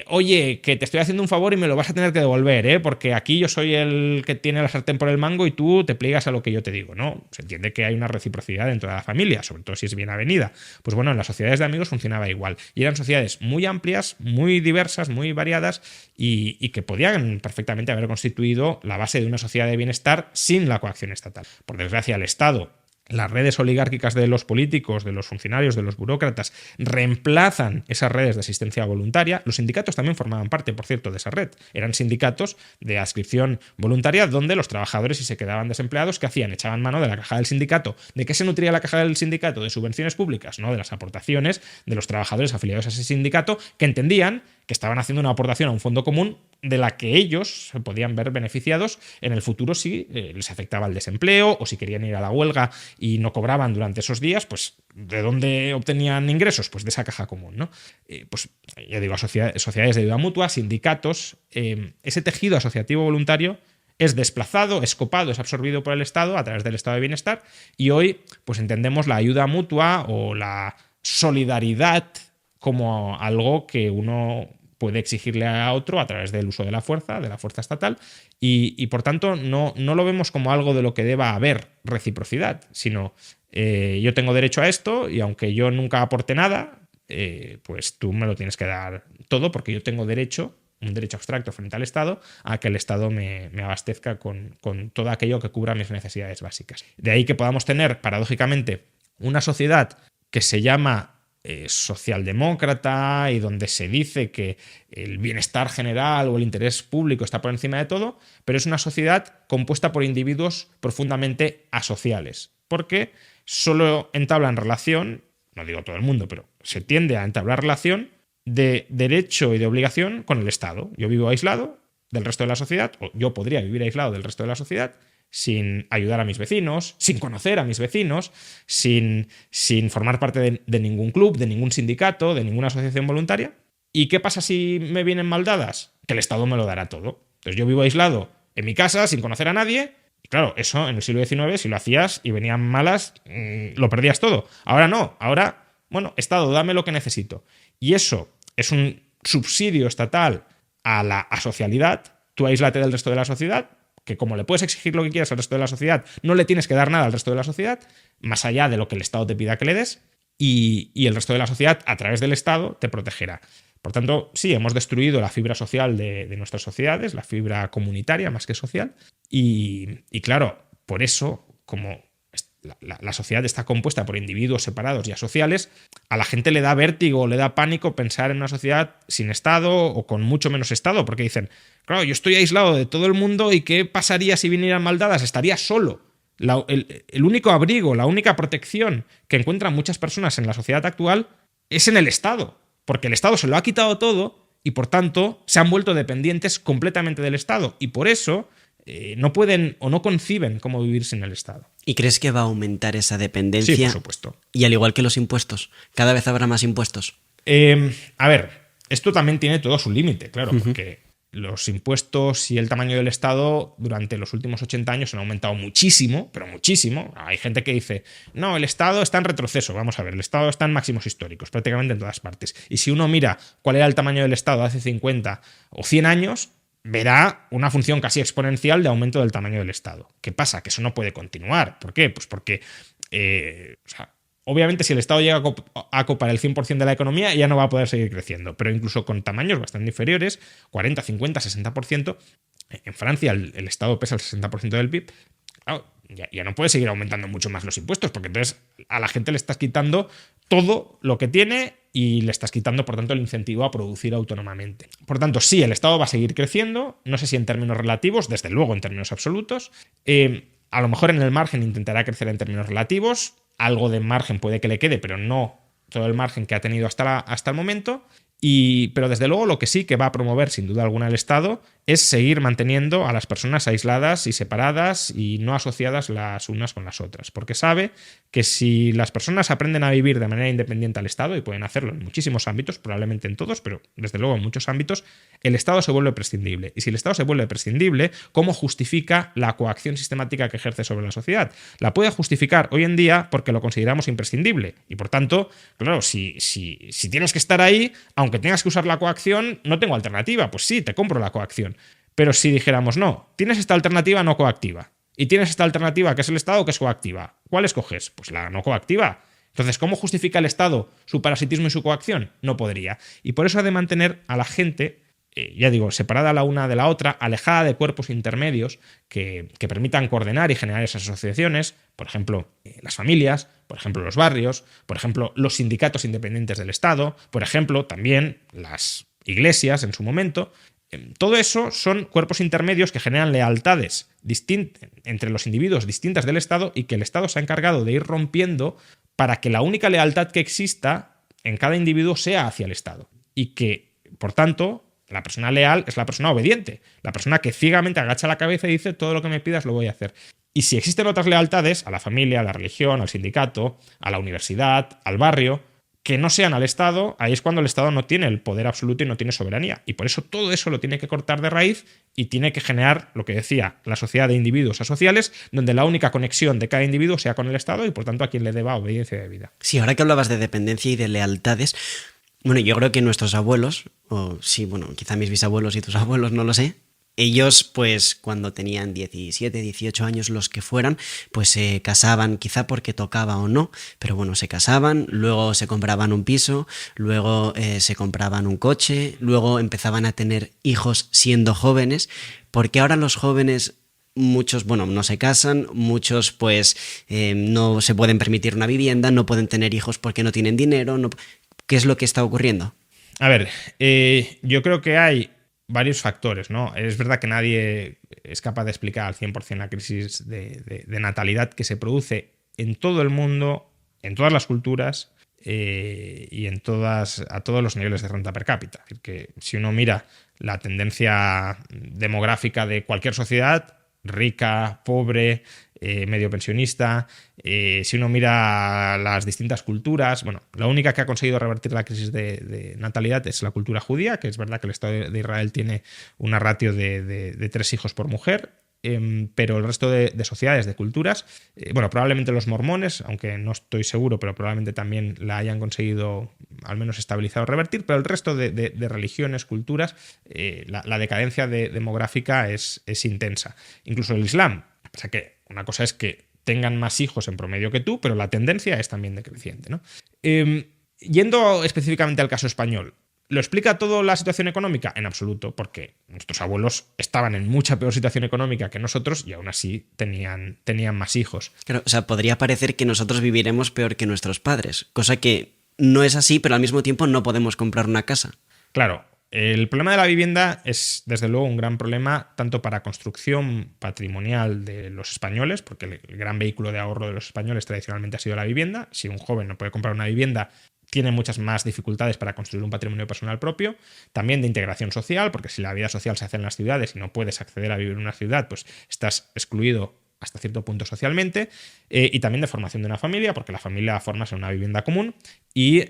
oye, que te estoy haciendo un favor y me lo vas a tener que devolver, porque aquí yo soy el que tiene la sartén por el mango y tú te pliegas a lo que yo te digo, ¿no? Se entiende que hay una reciprocidad dentro de la familia, sobre todo si es bien avenida. Pues bueno, en las sociedades de amigos funcionaba igual. Y eran sociedades muy amplias, muy diversas, muy variadas y que podían perfectamente haber constituido la base de una sociedad de bienestar sin la coacción estatal. Por desgracia, el Estado, las redes oligárquicas de los políticos, de los funcionarios, de los burócratas, reemplazan esas redes de asistencia voluntaria. Los sindicatos también formaban parte, por cierto, de esa red. Eran sindicatos de adscripción voluntaria donde los trabajadores, si se quedaban desempleados, ¿qué hacían? Echaban mano de la caja del sindicato. ¿De qué se nutría la caja del sindicato? De subvenciones públicas, ¿no? De las aportaciones de los trabajadores afiliados a ese sindicato, que entendían que estaban haciendo una aportación a un fondo común de la que ellos se podían ver beneficiados en el futuro si les afectaba el desempleo o si querían ir a la huelga y no cobraban durante esos días, pues ¿de dónde obtenían ingresos? Pues de esa caja común, ¿no? Pues ya digo, sociedades de ayuda mutua, sindicatos, ese tejido asociativo voluntario es desplazado, es copado, es absorbido por el Estado a través del estado de bienestar y hoy pues entendemos la ayuda mutua o la solidaridad como algo que uno puede exigirle a otro a través del uso de la fuerza estatal y por tanto no lo vemos como algo de lo que deba haber reciprocidad, sino yo tengo derecho a esto y aunque yo nunca aporte nada, pues tú me lo tienes que dar todo porque yo tengo derecho, un derecho abstracto frente al Estado, a que el Estado me abastezca con todo aquello que cubra mis necesidades básicas. De ahí que podamos tener, paradójicamente, una sociedad que se llama socialdemócrata y donde se dice que el bienestar general o el interés público está por encima de todo, pero es una sociedad compuesta por individuos profundamente asociales, porque solo entablan relación, no digo todo el mundo, pero se tiende a entablar relación de derecho y de obligación con el Estado. Yo vivo aislado del resto de la sociedad, o yo podría vivir aislado del resto de la sociedad, sin ayudar a mis vecinos, sin conocer a mis vecinos, sin formar parte de ningún club, de ningún sindicato, de ninguna asociación voluntaria. ¿Y qué pasa si me vienen mal dadas? Que el Estado me lo dará todo. Entonces yo vivo aislado en mi casa, sin conocer a nadie, y claro, eso en el siglo XIX, si lo hacías y venían malas, lo perdías todo. Ahora no, ahora, bueno, Estado, dame lo que necesito. Y eso es un subsidio estatal a la asocialidad. Tú aíslate del resto de la sociedad, que como le puedes exigir lo que quieras al resto de la sociedad, no le tienes que dar nada al resto de la sociedad, más allá de lo que el Estado te pida que le des, y el resto de la sociedad, a través del Estado, te protegerá. Por tanto, sí, hemos destruido la fibra social de nuestras sociedades, la fibra comunitaria más que social, y claro, por eso, como la sociedad está compuesta por individuos separados y asociales, a la gente le da vértigo, le da pánico pensar en una sociedad sin Estado o con mucho menos Estado, porque dicen, claro, yo estoy aislado de todo el mundo y ¿qué pasaría si vinieran maldadas? Estaría solo. El único abrigo, la única protección que encuentran muchas personas en la sociedad actual es en el Estado, porque el Estado se lo ha quitado todo y por tanto se han vuelto dependientes completamente del Estado y por eso no pueden o no conciben cómo vivir sin el Estado. ¿Y crees que va a aumentar esa dependencia? Sí, por supuesto. Y al igual que los impuestos, cada vez habrá más impuestos. A ver, esto también tiene todo su límite, claro, porque los impuestos y el tamaño del Estado durante los últimos 80 años han aumentado muchísimo, pero muchísimo. Hay gente que dice, no, el Estado está en retroceso. Vamos a ver, el Estado está en máximos históricos, prácticamente en todas partes. Y si uno mira cuál era el tamaño del Estado hace 50 o 100 años, verá una función casi exponencial de aumento del tamaño del Estado. ¿Qué pasa? Que eso no puede continuar. ¿Por qué? Pues porque obviamente si el Estado llega a copar el 100% de la economía ya no va a poder seguir creciendo, pero incluso con tamaños bastante inferiores, 40, 50, 60%, en Francia el Estado pesa el 60% del PIB, claro, ya no puede seguir aumentando mucho más los impuestos, porque entonces a la gente le estás quitando todo lo que tiene y le estás quitando, por tanto, el incentivo a producir autónomamente. Por tanto, sí, el Estado va a seguir creciendo, no sé si en términos relativos, desde luego en términos absolutos. A lo mejor en el margen intentará crecer en términos relativos, algo de margen puede que le quede, pero no todo el margen que ha tenido hasta el momento. Pero desde luego lo que sí que va a promover sin duda alguna el Estado es seguir manteniendo a las personas aisladas y separadas y no asociadas las unas con las otras, porque sabe que si las personas aprenden a vivir de manera independiente al Estado, y pueden hacerlo en muchísimos ámbitos, probablemente en todos, pero desde luego en muchos ámbitos, el Estado se vuelve prescindible. Y si el Estado se vuelve prescindible, ¿cómo justifica la coacción sistemática que ejerce sobre la sociedad? La puede justificar hoy en día porque lo consideramos imprescindible. Y por tanto, claro, si tienes que estar ahí, aunque tengas que usar la coacción, no tengo alternativa. Pues sí, te compro la coacción. Pero si dijéramos, no, tienes esta alternativa no coactiva y tienes esta alternativa que es el Estado que es coactiva, ¿cuál escoges? Pues la no coactiva. Entonces, ¿cómo justifica el Estado su parasitismo y su coacción? No podría. Y por eso ha de mantener a la gente, ya digo, separada la una de la otra, alejada de cuerpos intermedios que permitan coordinar y generar esas asociaciones, por ejemplo, las familias, por ejemplo, los barrios, por ejemplo, los sindicatos independientes del Estado, por ejemplo, también las iglesias en su momento. Todo eso son cuerpos intermedios que generan lealtades entre los individuos distintas del Estado y que el Estado se ha encargado de ir rompiendo para que la única lealtad que exista en cada individuo sea hacia el Estado. Y que, por tanto, la persona leal es la persona obediente, la persona que ciegamente agacha la cabeza y dice todo lo que me pidas lo voy a hacer. Y si existen otras lealtades, a la familia, a la religión, al sindicato, a la universidad, al barrio, que no sean al Estado, ahí es cuando el Estado no tiene el poder absoluto y no tiene soberanía. Y por eso todo eso lo tiene que cortar de raíz y tiene que generar, lo que decía, la sociedad de individuos asociales, donde la única conexión de cada individuo sea con el Estado y por tanto a quien le deba obediencia de vida. Sí, ahora que hablabas de dependencia y de lealtades, bueno, yo creo que nuestros abuelos, o sí, bueno, quizá mis bisabuelos y tus abuelos, no lo sé, Ellos, pues, cuando tenían 17, 18 años, los que fueran, pues se casaban, quizá porque tocaba o no, pero bueno, se casaban, luego se compraban un piso, luego se compraban un coche, luego empezaban a tener hijos siendo jóvenes, porque ahora los jóvenes, muchos, bueno, no se casan, muchos pues no se pueden permitir una vivienda, no pueden tener hijos porque no tienen dinero, no... ¿Qué es lo que está ocurriendo? A ver, yo creo que hay varios factores, ¿no? Es verdad que nadie es capaz de explicar al 100% la crisis de natalidad que se produce en todo el mundo, en todas las culturas y a todos los niveles de renta per cápita. Es decir, que si uno mira la tendencia demográfica de cualquier sociedad, rica, pobre, medio pensionista, si uno mira las distintas culturas, bueno, la única que ha conseguido revertir la crisis de natalidad es la cultura judía, que es verdad que el Estado de Israel tiene una ratio de 3 hijos por mujer, pero el resto de sociedades, de culturas, bueno, probablemente los mormones, aunque no estoy seguro, pero probablemente también la hayan conseguido al menos estabilizar o revertir, pero el resto de religiones, culturas, la decadencia demográfica es intensa. Incluso el Islam. O sea que una cosa es que tengan más hijos en promedio que tú, pero la tendencia es también decreciente, ¿no? Yendo específicamente al caso español, ¿lo explica todo la situación económica? En absoluto, porque nuestros abuelos estaban en mucha peor situación económica que nosotros y aún así tenían más hijos. Claro, o sea, podría parecer que nosotros viviremos peor que nuestros padres, cosa que no es así, pero al mismo tiempo no podemos comprar una casa. Claro. El problema de la vivienda es, desde luego, un gran problema tanto para construcción patrimonial de los españoles, porque el gran vehículo de ahorro de los españoles tradicionalmente ha sido la vivienda. Si un joven no puede comprar una vivienda, tiene muchas más dificultades para construir un patrimonio personal propio. También de integración social, porque si la vida social se hace en las ciudades y no puedes acceder a vivir en una ciudad, pues estás excluido hasta cierto punto socialmente, y también de formación de una familia, porque la familia formas en una vivienda común y,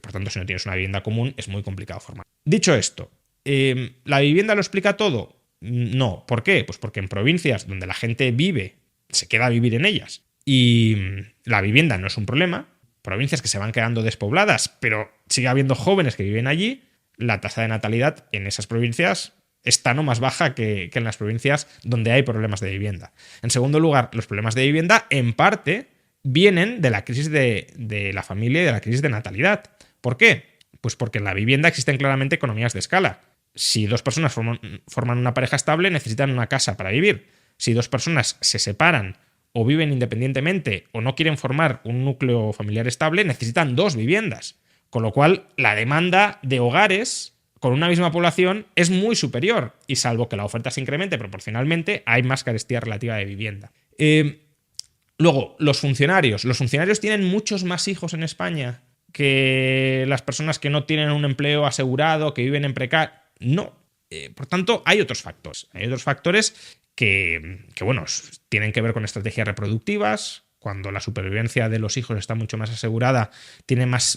por tanto, si no tienes una vivienda común es muy complicado formar. Dicho esto, ¿la vivienda lo explica todo? No. ¿Por qué? Pues porque en provincias donde la gente vive, se queda a vivir en ellas y la vivienda no es un problema, provincias que se van quedando despobladas, pero sigue habiendo jóvenes que viven allí, la tasa de natalidad en esas provincias es tan o más baja que en las provincias donde hay problemas de vivienda. En segundo lugar, los problemas de vivienda en parte vienen de la crisis de la familia y de la crisis de natalidad. ¿Por qué? Pues porque en la vivienda existen claramente economías de escala. Si 2 personas forman una pareja estable, necesitan una casa para vivir. Si 2 personas se separan o viven independientemente o no quieren formar un núcleo familiar estable, necesitan 2 viviendas. Con lo cual, la demanda de hogares con una misma población es muy superior y salvo que la oferta se incremente proporcionalmente, hay más carestía relativa de vivienda. Luego, los funcionarios. Los funcionarios tienen muchos más hijos en España que las personas que no tienen un empleo asegurado, que viven en precario. No. Por tanto, hay otros factores. Hay otros factores que, bueno, tienen que ver con estrategias reproductivas. Cuando la supervivencia de los hijos está mucho más asegurada,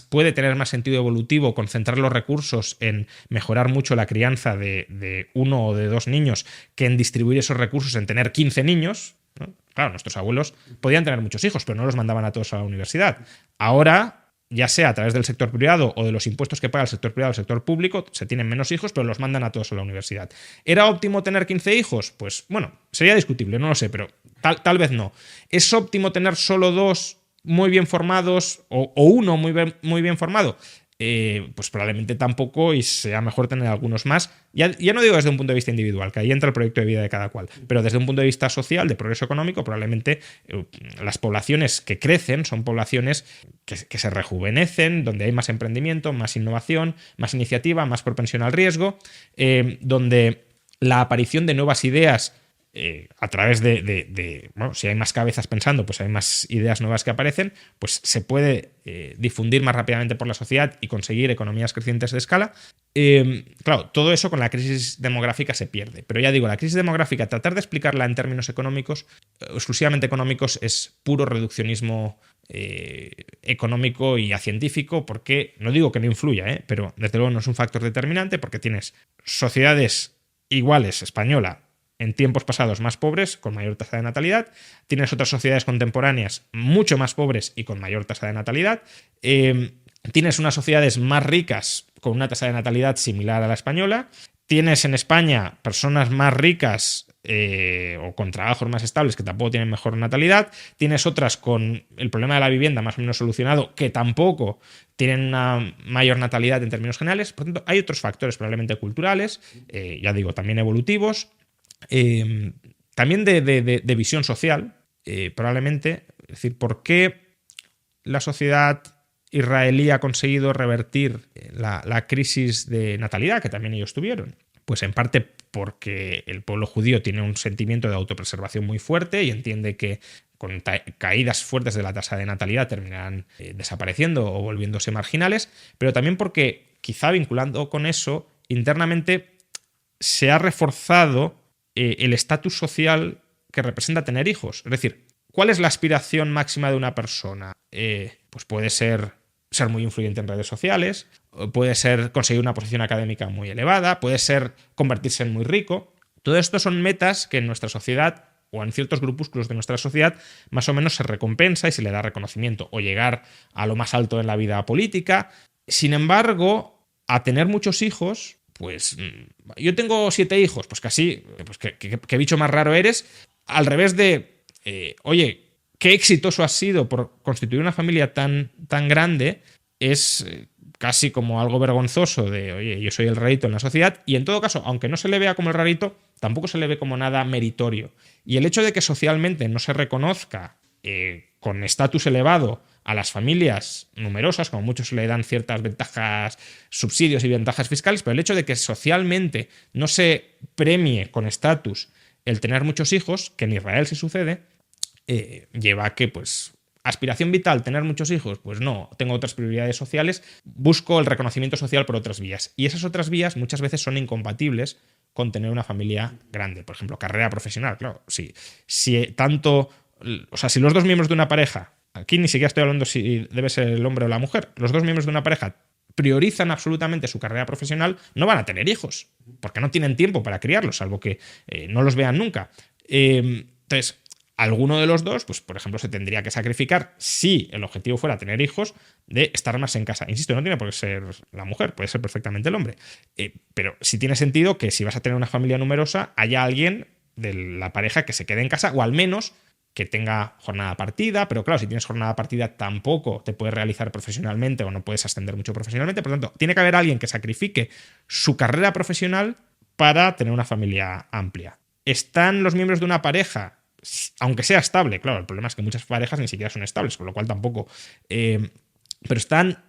puede tener más sentido evolutivo concentrar los recursos en mejorar mucho la crianza de 1 o de 2 niños que en distribuir esos recursos en tener 15 niños, ¿no? Claro, nuestros abuelos podían tener muchos hijos, pero no los mandaban a todos a la universidad. Ahora, ya sea a través del sector privado o de los impuestos que paga el sector privado o el sector público, se tienen menos hijos, pero los mandan a todos a la universidad. ¿Era óptimo tener 15 hijos? Pues bueno, sería discutible, no lo sé, pero tal vez no. ¿Es óptimo tener solo 2 muy bien formados o 1 muy bien formado? Pues probablemente tampoco, y sea mejor tener algunos más. Ya no digo desde un punto de vista individual, que ahí entra el proyecto de vida de cada cual, pero desde un punto de vista social, de progreso económico, probablemente las poblaciones que crecen son poblaciones que se rejuvenecen, donde hay más emprendimiento, más innovación, más iniciativa, más propensión al riesgo, donde la aparición de nuevas ideas a través bueno, si hay más cabezas pensando, pues hay más ideas nuevas que aparecen, pues se puede difundir más rápidamente por la sociedad y conseguir economías crecientes de escala. Claro, todo eso con la crisis demográfica se pierde. Pero ya digo, la crisis demográfica, tratar de explicarla en términos económicos, exclusivamente económicos, es puro reduccionismo económico y científico, porque no digo que no influya, pero desde luego no es un factor determinante, porque tienes sociedades iguales, española, en tiempos pasados más pobres, con mayor tasa de natalidad. Tienes otras sociedades contemporáneas mucho más pobres y con mayor tasa de natalidad. Tienes unas sociedades más ricas con una tasa de natalidad similar a la española. tienes en España personas más ricas o con trabajos más estables que tampoco tienen mejor natalidad, tienes otras con el problema de la vivienda más o menos solucionado que tampoco tienen una mayor natalidad en términos generales. Por tanto, hay otros factores probablemente culturales, ya digo, también evolutivos, también de visión social, probablemente. Es decir, ¿por qué la sociedad israelí ha conseguido revertir la crisis de natalidad que también ellos tuvieron? Pues en parte porque el pueblo judío tiene un sentimiento de autopreservación muy fuerte y entiende que con caídas fuertes de la tasa de natalidad terminarán desapareciendo o volviéndose marginales, pero también porque, quizá vinculando con eso, internamente se ha reforzado el estatus social que representa tener hijos. Es decir, ¿cuál es la aspiración máxima de una persona? Pues puede ser muy influyente en redes sociales, puede ser conseguir una posición académica muy elevada, puede ser convertirse en muy rico. Todo esto son metas que en nuestra sociedad o en ciertos grupúsculos de nuestra sociedad más o menos se recompensa y se le da reconocimiento, o llegar a lo más alto en la vida política. Sin embargo, a tener muchos hijos, pues yo tengo 7 hijos, pues casi, pues qué bicho más raro eres, al revés de, oye, qué exitoso has sido por constituir una familia tan grande, es casi como algo vergonzoso de, oye, yo soy el rarito en la sociedad, y en todo caso, aunque no se le vea como el rarito, tampoco se le ve como nada meritorio. Y el hecho de que socialmente no se reconozca con estatus elevado a las familias numerosas, como muchos le dan ciertas ventajas, subsidios y ventajas fiscales, pero el hecho de que socialmente no se premie con estatus el tener muchos hijos, que en Israel sí sucede, lleva a que, pues, aspiración vital, tener muchos hijos, pues no, tengo otras prioridades sociales, busco el reconocimiento social por otras vías. Y esas otras vías muchas veces son incompatibles con tener una familia grande. Por ejemplo, carrera profesional, claro. Si los dos miembros de una pareja, aquí ni siquiera estoy hablando si debe ser el hombre o la mujer, los dos miembros de una pareja priorizan absolutamente su carrera profesional, no van a tener hijos, porque no tienen tiempo para criarlos, salvo que no los vean nunca. Entonces, alguno de los dos, pues por ejemplo, se tendría que sacrificar, si el objetivo fuera tener hijos, de estar más en casa. Insisto, no tiene por qué ser la mujer, puede ser perfectamente el hombre. Pero sí tiene sentido que si vas a tener una familia numerosa, haya alguien de la pareja que se quede en casa, o al menos que tenga jornada partida. Pero claro, si tienes jornada partida tampoco te puedes realizar profesionalmente o no puedes ascender mucho profesionalmente. Por lo tanto, tiene que haber alguien que sacrifique su carrera profesional para tener una familia amplia. ¿Están los miembros de una pareja, aunque sea estable? Claro, el problema es que muchas parejas ni siquiera son estables, con lo cual tampoco. Pero ¿están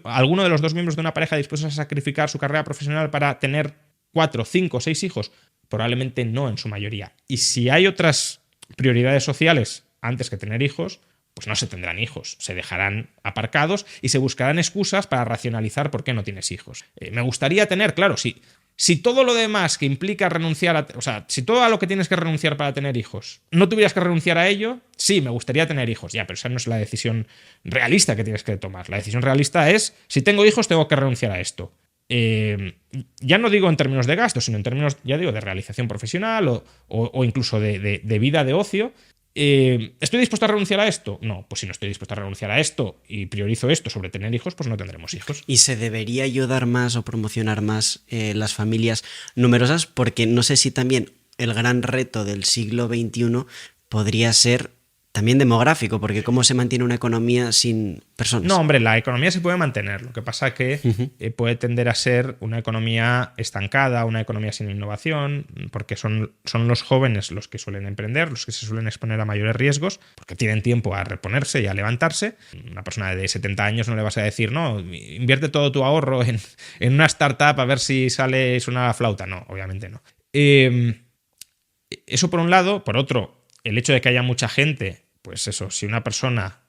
alguno de los dos miembros de una pareja dispuestos a sacrificar su carrera profesional para tener 4, 5, 6 hijos? Probablemente no, en su mayoría. Y si hay otras prioridades sociales antes que tener hijos, pues no se tendrán hijos, se dejarán aparcados y se buscarán excusas para racionalizar por qué no tienes hijos. Me gustaría tener, claro, si todo lo demás que implica renunciar si todo a lo que tienes que renunciar para tener hijos, no tuvieras que renunciar a ello, sí, me gustaría tener hijos. Ya, pero esa no es la decisión realista que tienes que tomar. La decisión realista es, si tengo hijos, tengo que renunciar a esto. Ya no digo en términos de gastos, sino en términos, ya digo, de realización profesional o incluso de vida de ocio. ¿Estoy dispuesto a renunciar a esto? No, pues si no estoy dispuesto a renunciar a esto y priorizo esto sobre tener hijos, pues no tendremos hijos. ¿Y se debería ayudar más o promocionar más las familias numerosas? Porque no sé si también el gran reto del siglo XXI podría ser también demográfico, porque ¿cómo se mantiene una economía sin personas? No, hombre, la economía se puede mantener. Lo que pasa es que puede tender a ser una economía estancada, una economía sin innovación, porque son los jóvenes los que suelen emprender, los que se suelen exponer a mayores riesgos, porque tienen tiempo a reponerse y a levantarse. Una persona de 70 años no le vas a decir, no, invierte todo tu ahorro en una startup a ver si sale suena la flauta. No, obviamente no. Eso por un lado. Por otro, el hecho de que haya mucha gente, pues eso, si una persona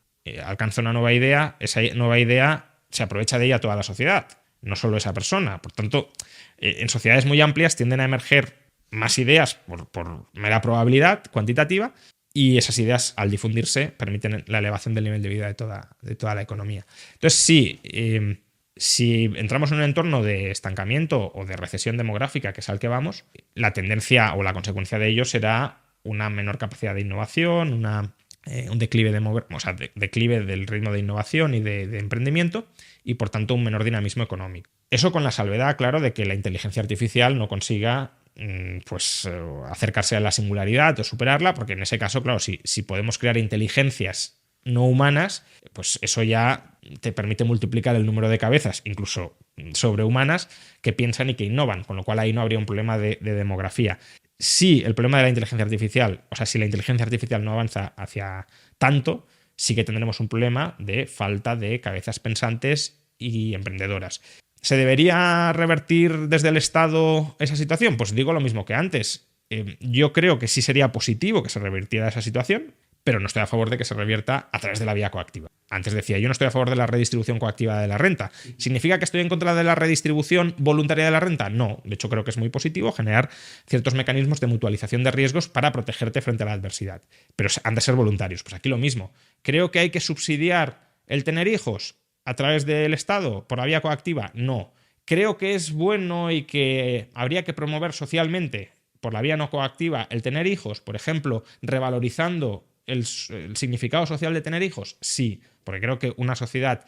alcanza una nueva idea, esa nueva idea se aprovecha de ella toda la sociedad, no solo esa persona. Por tanto, en sociedades muy amplias tienden a emerger más ideas por mera probabilidad cuantitativa, y esas ideas, al difundirse, permiten la elevación del nivel de vida de toda la economía. Entonces, sí, si entramos en un entorno de estancamiento o de recesión demográfica, que es al que vamos, la tendencia o la consecuencia de ello será una menor capacidad de innovación, un declive declive del ritmo de innovación y de emprendimiento, y por tanto un menor dinamismo económico. Eso con la salvedad, claro, de que la inteligencia artificial no consiga acercarse a la singularidad o superarla, porque en ese caso, claro, si podemos crear inteligencias no humanas, pues eso ya te permite multiplicar el número de cabezas, incluso sobrehumanas, que piensan y que innovan, con lo cual ahí no habría un problema de demografía. Si el problema de la inteligencia artificial, o sea, si la inteligencia artificial no avanza hacia tanto, sí que tendremos un problema de falta de cabezas pensantes y emprendedoras. ¿Se debería revertir desde el Estado esa situación? Pues digo lo mismo que antes. Yo creo que sí sería positivo que se revirtiera esa situación, pero no estoy a favor de que se revierta a través de la vía coactiva. Antes decía, yo no estoy a favor de la redistribución coactiva de la renta. ¿Significa que estoy en contra de la redistribución voluntaria de la renta? No. De hecho, creo que es muy positivo generar ciertos mecanismos de mutualización de riesgos para protegerte frente a la adversidad. Pero han de ser voluntarios. Pues aquí lo mismo. Creo que hay que subsidiar el tener hijos a través del Estado por la vía coactiva. No. Creo que es bueno y que habría que promover socialmente por la vía no coactiva el tener hijos, por ejemplo, revalorizando el significado social de tener hijos. Sí, porque creo que una sociedad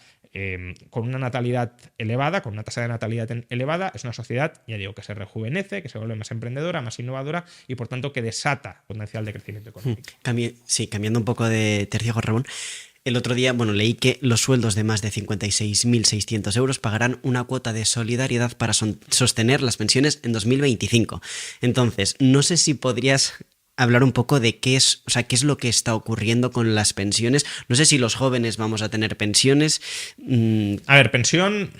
con una natalidad elevada, con una tasa de natalidad elevada, es una sociedad, ya digo, que se rejuvenece, que se vuelve más emprendedora, más innovadora y por tanto que desata potencial de crecimiento económico. Cambiando un poco de tercio, Ramón. El otro día, leí que los sueldos de más de 56.600 euros pagarán una cuota de solidaridad para sostener las pensiones en 2025. Entonces, no sé si podrías hablar un poco de qué es lo que está ocurriendo con las pensiones. No sé si los jóvenes vamos a tener pensiones. A ver, pensión...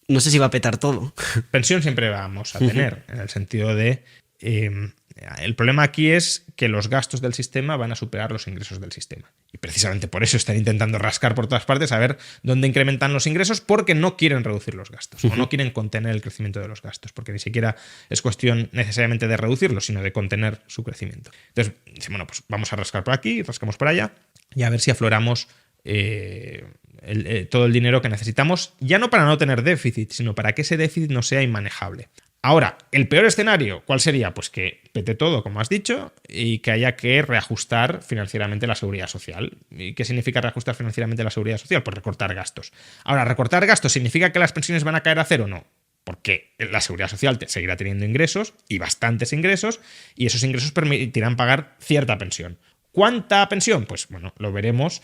No sé si va a petar todo. Pensión siempre vamos a tener, en el sentido de... el problema aquí es que los gastos del sistema van a superar los ingresos del sistema. Y precisamente por eso están intentando rascar por todas partes a ver dónde incrementan los ingresos, porque no quieren reducir los gastos o no quieren contener el crecimiento de los gastos, porque ni siquiera es cuestión necesariamente de reducirlos, sino de contener su crecimiento. Entonces, dicen, bueno, pues vamos a rascar por aquí, rascamos por allá y a ver si afloramos todo el dinero que necesitamos, ya no para no tener déficit, sino para que ese déficit no sea inmanejable. Ahora, el peor escenario, ¿cuál sería? Pues que pete todo, como has dicho, y que haya que reajustar financieramente la seguridad social. ¿Y qué significa reajustar financieramente la seguridad social? Pues recortar gastos. Ahora, ¿recortar gastos significa que las pensiones van a caer a cero? No. Porque la seguridad social seguirá teniendo ingresos, y bastantes ingresos, y esos ingresos permitirán pagar cierta pensión. ¿Cuánta pensión? Pues bueno, lo veremos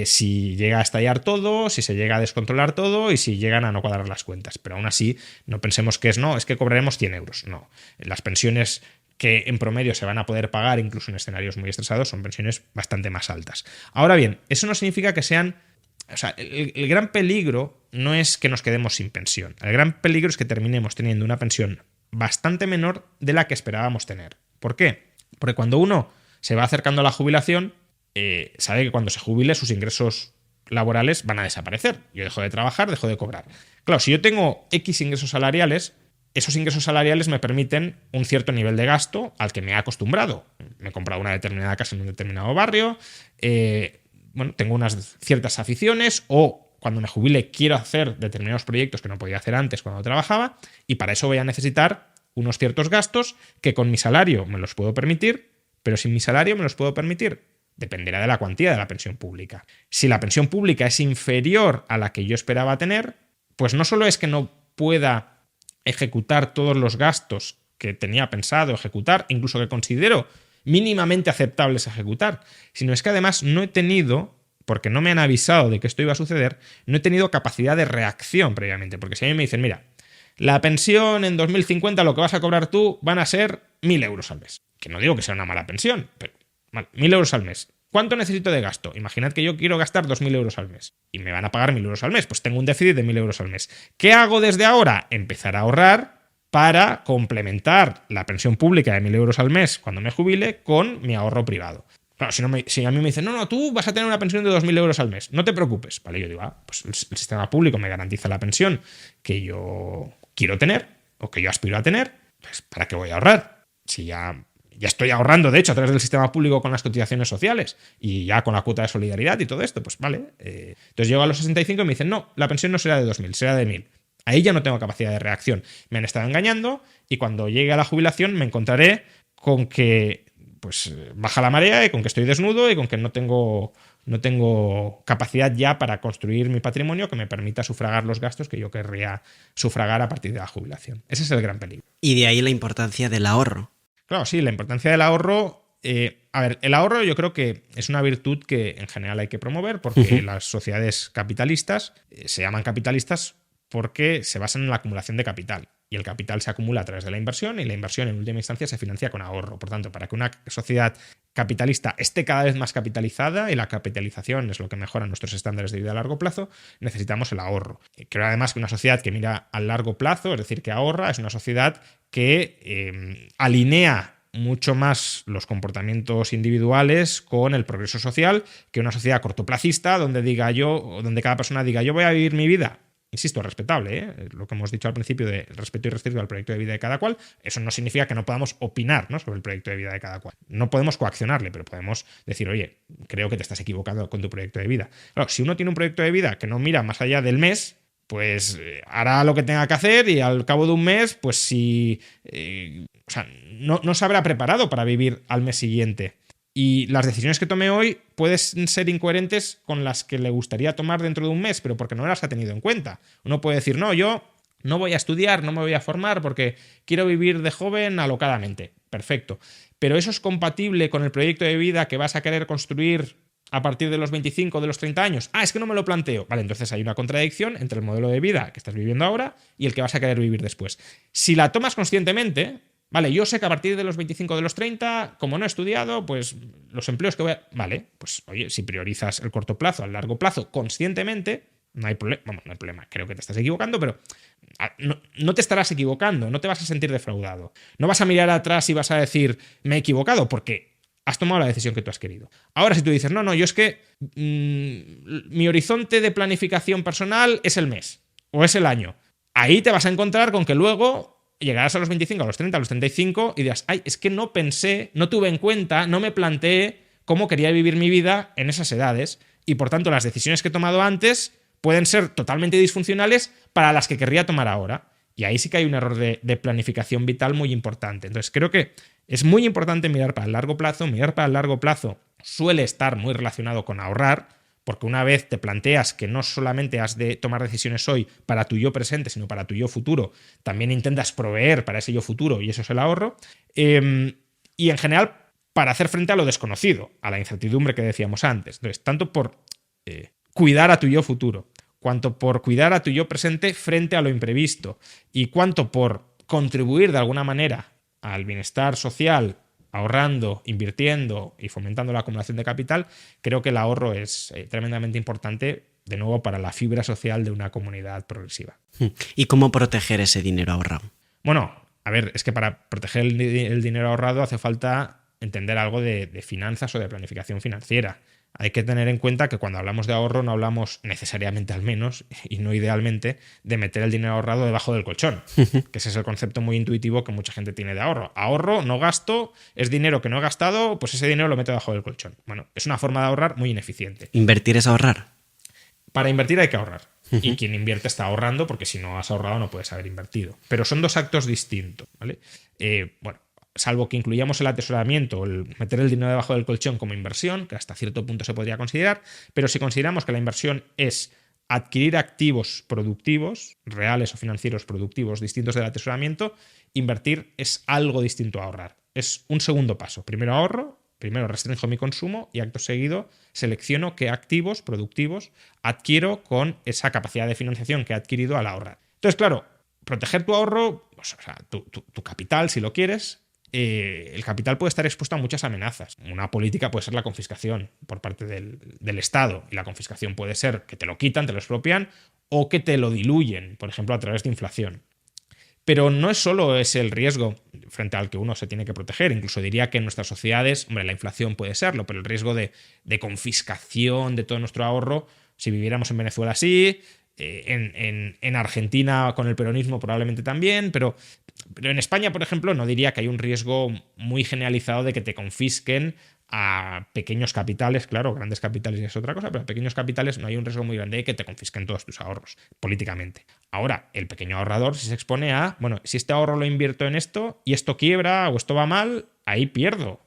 si llega a estallar todo, si se llega a descontrolar todo y si llegan a no cuadrar las cuentas. Pero aún así, no pensemos que es que cobraremos 100 euros. No, las pensiones que en promedio se van a poder pagar, incluso en escenarios muy estresados, son pensiones bastante más altas. Ahora bien, eso no significa que sean... O sea, el gran peligro no es que nos quedemos sin pensión. El gran peligro es que terminemos teniendo una pensión bastante menor de la que esperábamos tener. ¿Por qué? Porque cuando uno se va acercando a la jubilación, sabe que cuando se jubile sus ingresos laborales van a desaparecer. Yo dejo de trabajar, dejo de cobrar. Claro, si yo tengo X ingresos salariales, esos ingresos salariales me permiten un cierto nivel de gasto al que me he acostumbrado. Me he comprado una determinada casa en un determinado barrio, tengo unas ciertas aficiones, o cuando me jubile quiero hacer determinados proyectos que no podía hacer antes cuando trabajaba, y para eso voy a necesitar unos ciertos gastos que con mi salario me los puedo permitir. Pero sin mi salario me los puedo permitir. Dependerá de la cuantía de la pensión pública. Si la pensión pública es inferior a la que yo esperaba tener, pues no solo es que no pueda ejecutar todos los gastos que tenía pensado ejecutar, incluso que considero mínimamente aceptables ejecutar, sino es que además no he tenido, porque no me han avisado de que esto iba a suceder, no he tenido capacidad de reacción previamente. Porque si a mí me dicen, mira, la pensión en 2050 lo que vas a cobrar tú van a ser 1.000 euros al mes. Que no digo que sea una mala pensión, pero 1.000 euros al mes. ¿Cuánto necesito de gasto? Imaginad que yo quiero gastar 2.000 euros al mes y me van a pagar 1.000 euros al mes. Pues tengo un déficit de 1.000 euros al mes. ¿Qué hago desde ahora? Empezar a ahorrar para complementar la pensión pública de 1.000 euros al mes cuando me jubile con mi ahorro privado. Claro, si a mí me dicen, no, tú vas a tener una pensión de 2.000 euros al mes, no te preocupes. Vale, yo digo, pues el sistema público me garantiza la pensión que yo quiero tener o que yo aspiro a tener, pues ¿para qué voy a ahorrar? Si ya estoy ahorrando, de hecho, a través del sistema público con las cotizaciones sociales y ya con la cuota de solidaridad y todo esto, pues vale. Entonces llego a los 65 y me dicen, no, la pensión no será de 2.000, será de 1.000. Ahí ya no tengo capacidad de reacción. Me han estado engañando y cuando llegue a la jubilación me encontraré con que pues baja la marea y con que estoy desnudo y con que no tengo no tengo capacidad ya para construir mi patrimonio que me permita sufragar los gastos que yo querría sufragar a partir de la jubilación. Ese es el gran peligro. Y de ahí la importancia del ahorro. Claro, sí, la importancia del ahorro. A ver, el ahorro yo creo que es una virtud que en general hay que promover porque las sociedades capitalistas se llaman capitalistas porque se basan en la acumulación de capital. Y el capital se acumula a través de la inversión y la inversión en última instancia se financia con ahorro. Por tanto, para que una sociedad capitalista esté cada vez más capitalizada, y la capitalización es lo que mejora nuestros estándares de vida a largo plazo, necesitamos el ahorro. Creo además que una sociedad que mira a largo plazo, es decir, que ahorra, es una sociedad que alinea mucho más los comportamientos individuales con el progreso social que una sociedad cortoplacista donde cada persona diga yo voy a vivir mi vida. Insisto, respetable, ¿eh? Lo que hemos dicho al principio de respeto y respeto al proyecto de vida de cada cual, eso no significa que no podamos opinar, ¿no?, sobre el proyecto de vida de cada cual. No podemos coaccionarle, pero podemos decir, oye, creo que te estás equivocando con tu proyecto de vida. Claro, si uno tiene un proyecto de vida que no mira más allá del mes, pues hará lo que tenga que hacer y al cabo de un mes, pues si no se habrá preparado para vivir al mes siguiente. Y las decisiones que tome hoy pueden ser incoherentes con las que le gustaría tomar dentro de un mes, pero porque no las ha tenido en cuenta. Uno puede decir, no, yo no voy a estudiar, no me voy a formar porque quiero vivir de joven alocadamente. Perfecto. Pero eso es compatible con el proyecto de vida que vas a querer construir a partir de los 25 o de los 30 años. Ah, es que no me lo planteo. Vale, entonces hay una contradicción entre el modelo de vida que estás viviendo ahora y el que vas a querer vivir después. Si la tomas conscientemente, vale, yo sé que a partir de los 25 o de los 30, como no he estudiado, pues los empleos que voy a... Vale, pues oye, si priorizas el corto plazo al largo plazo conscientemente, no hay problema. Vamos, no hay problema, creo que te estás equivocando, pero no te estarás equivocando, no te vas a sentir defraudado. No vas a mirar atrás y vas a decir, me he equivocado, porque has tomado la decisión que tú has querido. Ahora, si tú dices, no, yo es que mi horizonte de planificación personal es el mes o es el año, ahí te vas a encontrar con que luego llegarás a los 25, a los 30, a los 35 y dirás, ay, es que no pensé, no tuve en cuenta, no me planteé cómo quería vivir mi vida en esas edades y por tanto las decisiones que he tomado antes pueden ser totalmente disfuncionales para las que querría tomar ahora. Y ahí sí que hay un error de planificación vital muy importante. Entonces creo que es muy importante mirar para el largo plazo. Mirar para el largo plazo suele estar muy relacionado con ahorrar, porque una vez te planteas que no solamente has de tomar decisiones hoy para tu yo presente, sino para tu yo futuro, también intentas proveer para ese yo futuro y eso es el ahorro. Y en general para hacer frente a lo desconocido, a la incertidumbre que decíamos antes. Entonces, tanto por cuidar a tu yo futuro, cuanto por cuidar a tu yo presente frente a lo imprevisto y cuanto por contribuir de alguna manera al bienestar social, ahorrando, invirtiendo y fomentando la acumulación de capital, creo que el ahorro es tremendamente importante, de nuevo, para la fibra social de una comunidad progresiva. ¿Y cómo proteger ese dinero ahorrado? Bueno, a ver, es que para proteger el dinero ahorrado hace falta entender algo de finanzas o de planificación financiera. Hay que tener en cuenta que cuando hablamos de ahorro no hablamos necesariamente, al menos, y no idealmente, de meter el dinero ahorrado debajo del colchón, que ese es el concepto muy intuitivo que mucha gente tiene de ahorro. Ahorro, no gasto, es dinero que no he gastado, pues ese dinero lo meto debajo del colchón. Bueno, es una forma de ahorrar muy ineficiente. ¿Invertir es ahorrar? Para invertir hay que ahorrar. Y quien invierte está ahorrando, porque si no has ahorrado no puedes haber invertido. Pero son dos actos distintos, ¿vale? Salvo que incluyamos el atesoramiento, el meter el dinero debajo del colchón como inversión, que hasta cierto punto se podría considerar, pero si consideramos que la inversión es adquirir activos productivos, reales o financieros productivos distintos del atesoramiento, invertir es algo distinto a ahorrar. Es un segundo paso. Primero ahorro, primero restringo mi consumo y acto seguido selecciono qué activos productivos adquiero con esa capacidad de financiación que he adquirido al ahorrar. Entonces, claro, proteger tu ahorro, o sea, tu capital, si lo quieres, el capital puede estar expuesto a muchas amenazas. Una política puede ser la confiscación por parte del Estado, y la confiscación puede ser que te lo quitan, te lo expropian, o que te lo diluyen, por ejemplo, a través de inflación. Pero no es solo ese el riesgo frente al que uno se tiene que proteger. Incluso diría que en nuestras sociedades, hombre, la inflación puede serlo, pero el riesgo de confiscación de todo nuestro ahorro, si viviéramos en Venezuela sí, en Argentina con el peronismo probablemente también, pero en España, por ejemplo, no diría que hay un riesgo muy generalizado de que te confisquen a pequeños capitales. Claro, grandes capitales es otra cosa, pero a pequeños capitales no hay un riesgo muy grande de que te confisquen todos tus ahorros políticamente. Ahora, el pequeño ahorrador si se expone a, bueno, si este ahorro lo invierto en esto y esto quiebra o esto va mal, ahí pierdo.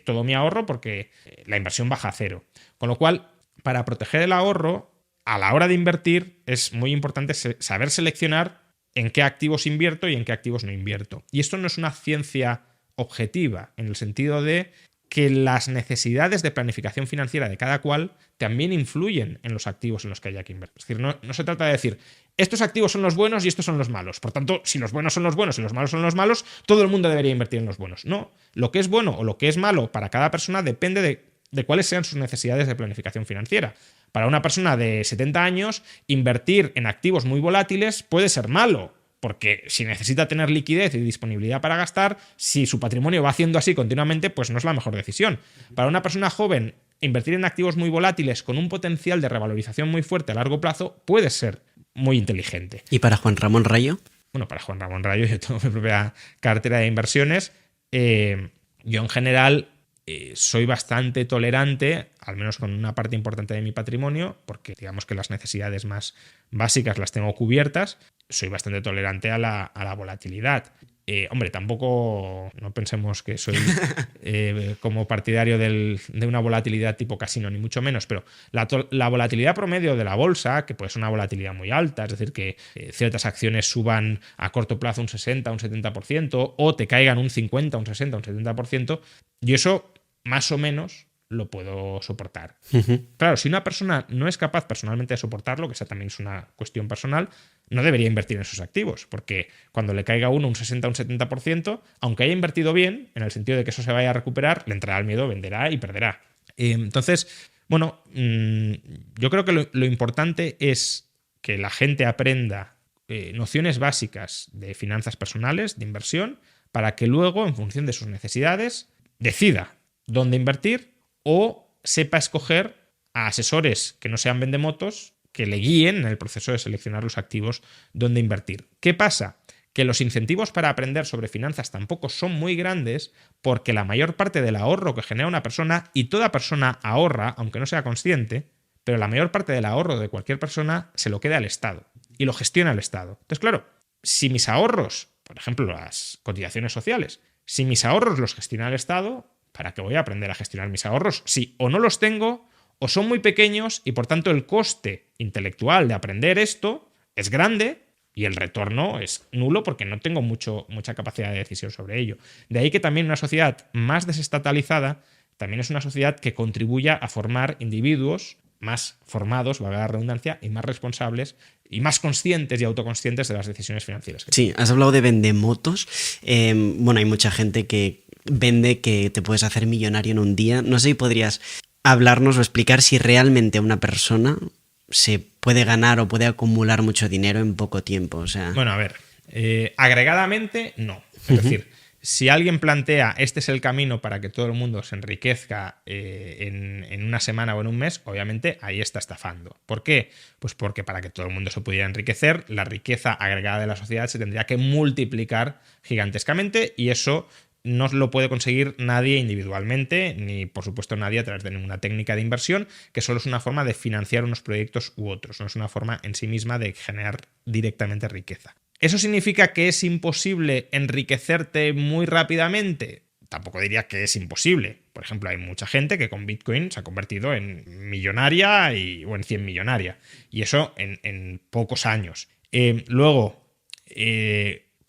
todo mi ahorro porque la inversión baja a cero. Con lo cual, para proteger el ahorro, a la hora de invertir es muy importante saber seleccionar en qué activos invierto y en qué activos no invierto. Y esto no es una ciencia objetiva, en el sentido de que las necesidades de planificación financiera de cada cual también influyen en los activos en los que haya que invertir. Es decir, no se trata de decir, estos activos son los buenos y estos son los malos. Por tanto, si los buenos son los buenos y los malos son los malos, todo el mundo debería invertir en los buenos. No, lo que es bueno o lo que es malo para cada persona depende de cuáles sean sus necesidades de planificación financiera. Para una persona de 70 años, invertir en activos muy volátiles puede ser malo, porque si necesita tener liquidez y disponibilidad para gastar, si su patrimonio va haciendo así continuamente, pues no es la mejor decisión. Para una persona joven, invertir en activos muy volátiles con un potencial de revalorización muy fuerte a largo plazo puede ser muy inteligente. ¿Y para Juan Ramón Rayo? Bueno, para Juan Ramón Rayo, yo tengo mi propia cartera de inversiones. Yo en general soy bastante tolerante, al menos con una parte importante de mi patrimonio, porque digamos que las necesidades más básicas las tengo cubiertas. Soy bastante tolerante a la volatilidad. Hombre, tampoco no pensemos que soy como partidario de una volatilidad tipo casino, ni mucho menos, pero la volatilidad promedio de la bolsa, que puede ser una volatilidad muy alta, es decir, que ciertas acciones suban a corto plazo un 60, un 70%, o te caigan un 50, un 60, un 70%, y eso más o menos lo puedo soportar. Claro, si una persona no es capaz personalmente de soportarlo, que esa también es una cuestión personal, no debería invertir en esos activos, porque cuando le caiga uno un 60 o un 70%, aunque haya invertido bien, en el sentido de que eso se vaya a recuperar, le entrará el miedo, venderá y perderá. Entonces, bueno, yo creo que lo importante es que la gente aprenda nociones básicas de finanzas personales, de inversión, para que luego, en función de sus necesidades, decida dónde invertir o sepa escoger a asesores que no sean vendemotos que le guíen en el proceso de seleccionar los activos donde invertir. ¿Qué pasa? Que los incentivos para aprender sobre finanzas tampoco son muy grandes porque la mayor parte del ahorro que genera una persona, y toda persona ahorra, aunque no sea consciente, pero la mayor parte del ahorro de cualquier persona se lo queda al Estado y lo gestiona el Estado. Entonces, claro, si mis ahorros, por ejemplo, las cotizaciones sociales, si mis ahorros los gestiona el Estado, ¿para qué voy a aprender a gestionar mis ahorros? Si o no los tengo o son muy pequeños y por tanto el coste intelectual de aprender esto es grande y el retorno es nulo porque no tengo mucha capacidad de decisión sobre ello. De ahí que también una sociedad más desestatalizada también es una sociedad que contribuya a formar individuos más formados, valga la redundancia, y más responsables y más conscientes y autoconscientes de las decisiones financieras. Sí, has hablado de vendemotos. Bueno, hay mucha gente que vende que te puedes hacer millonario en un día. No sé si podrías hablarnos o explicar si realmente una persona se puede ganar o puede acumular mucho dinero en poco tiempo. O sea... Bueno, a ver, agregadamente no. Es decir, si alguien plantea este es el camino para que todo el mundo se enriquezca en una semana o en un mes, obviamente ahí está estafando. ¿Por qué? Pues porque para que todo el mundo se pudiera enriquecer, la riqueza agregada de la sociedad se tendría que multiplicar gigantescamente y eso no lo puede conseguir nadie individualmente, ni por supuesto nadie a través de ninguna técnica de inversión, que solo es una forma de financiar unos proyectos u otros, no es una forma en sí misma de generar directamente riqueza. ¿Eso significa que es imposible enriquecerte muy rápidamente? Tampoco diría que es imposible. Por ejemplo, hay mucha gente que con Bitcoin se ha convertido en millonaria o en 100 millonaria, y eso en pocos años.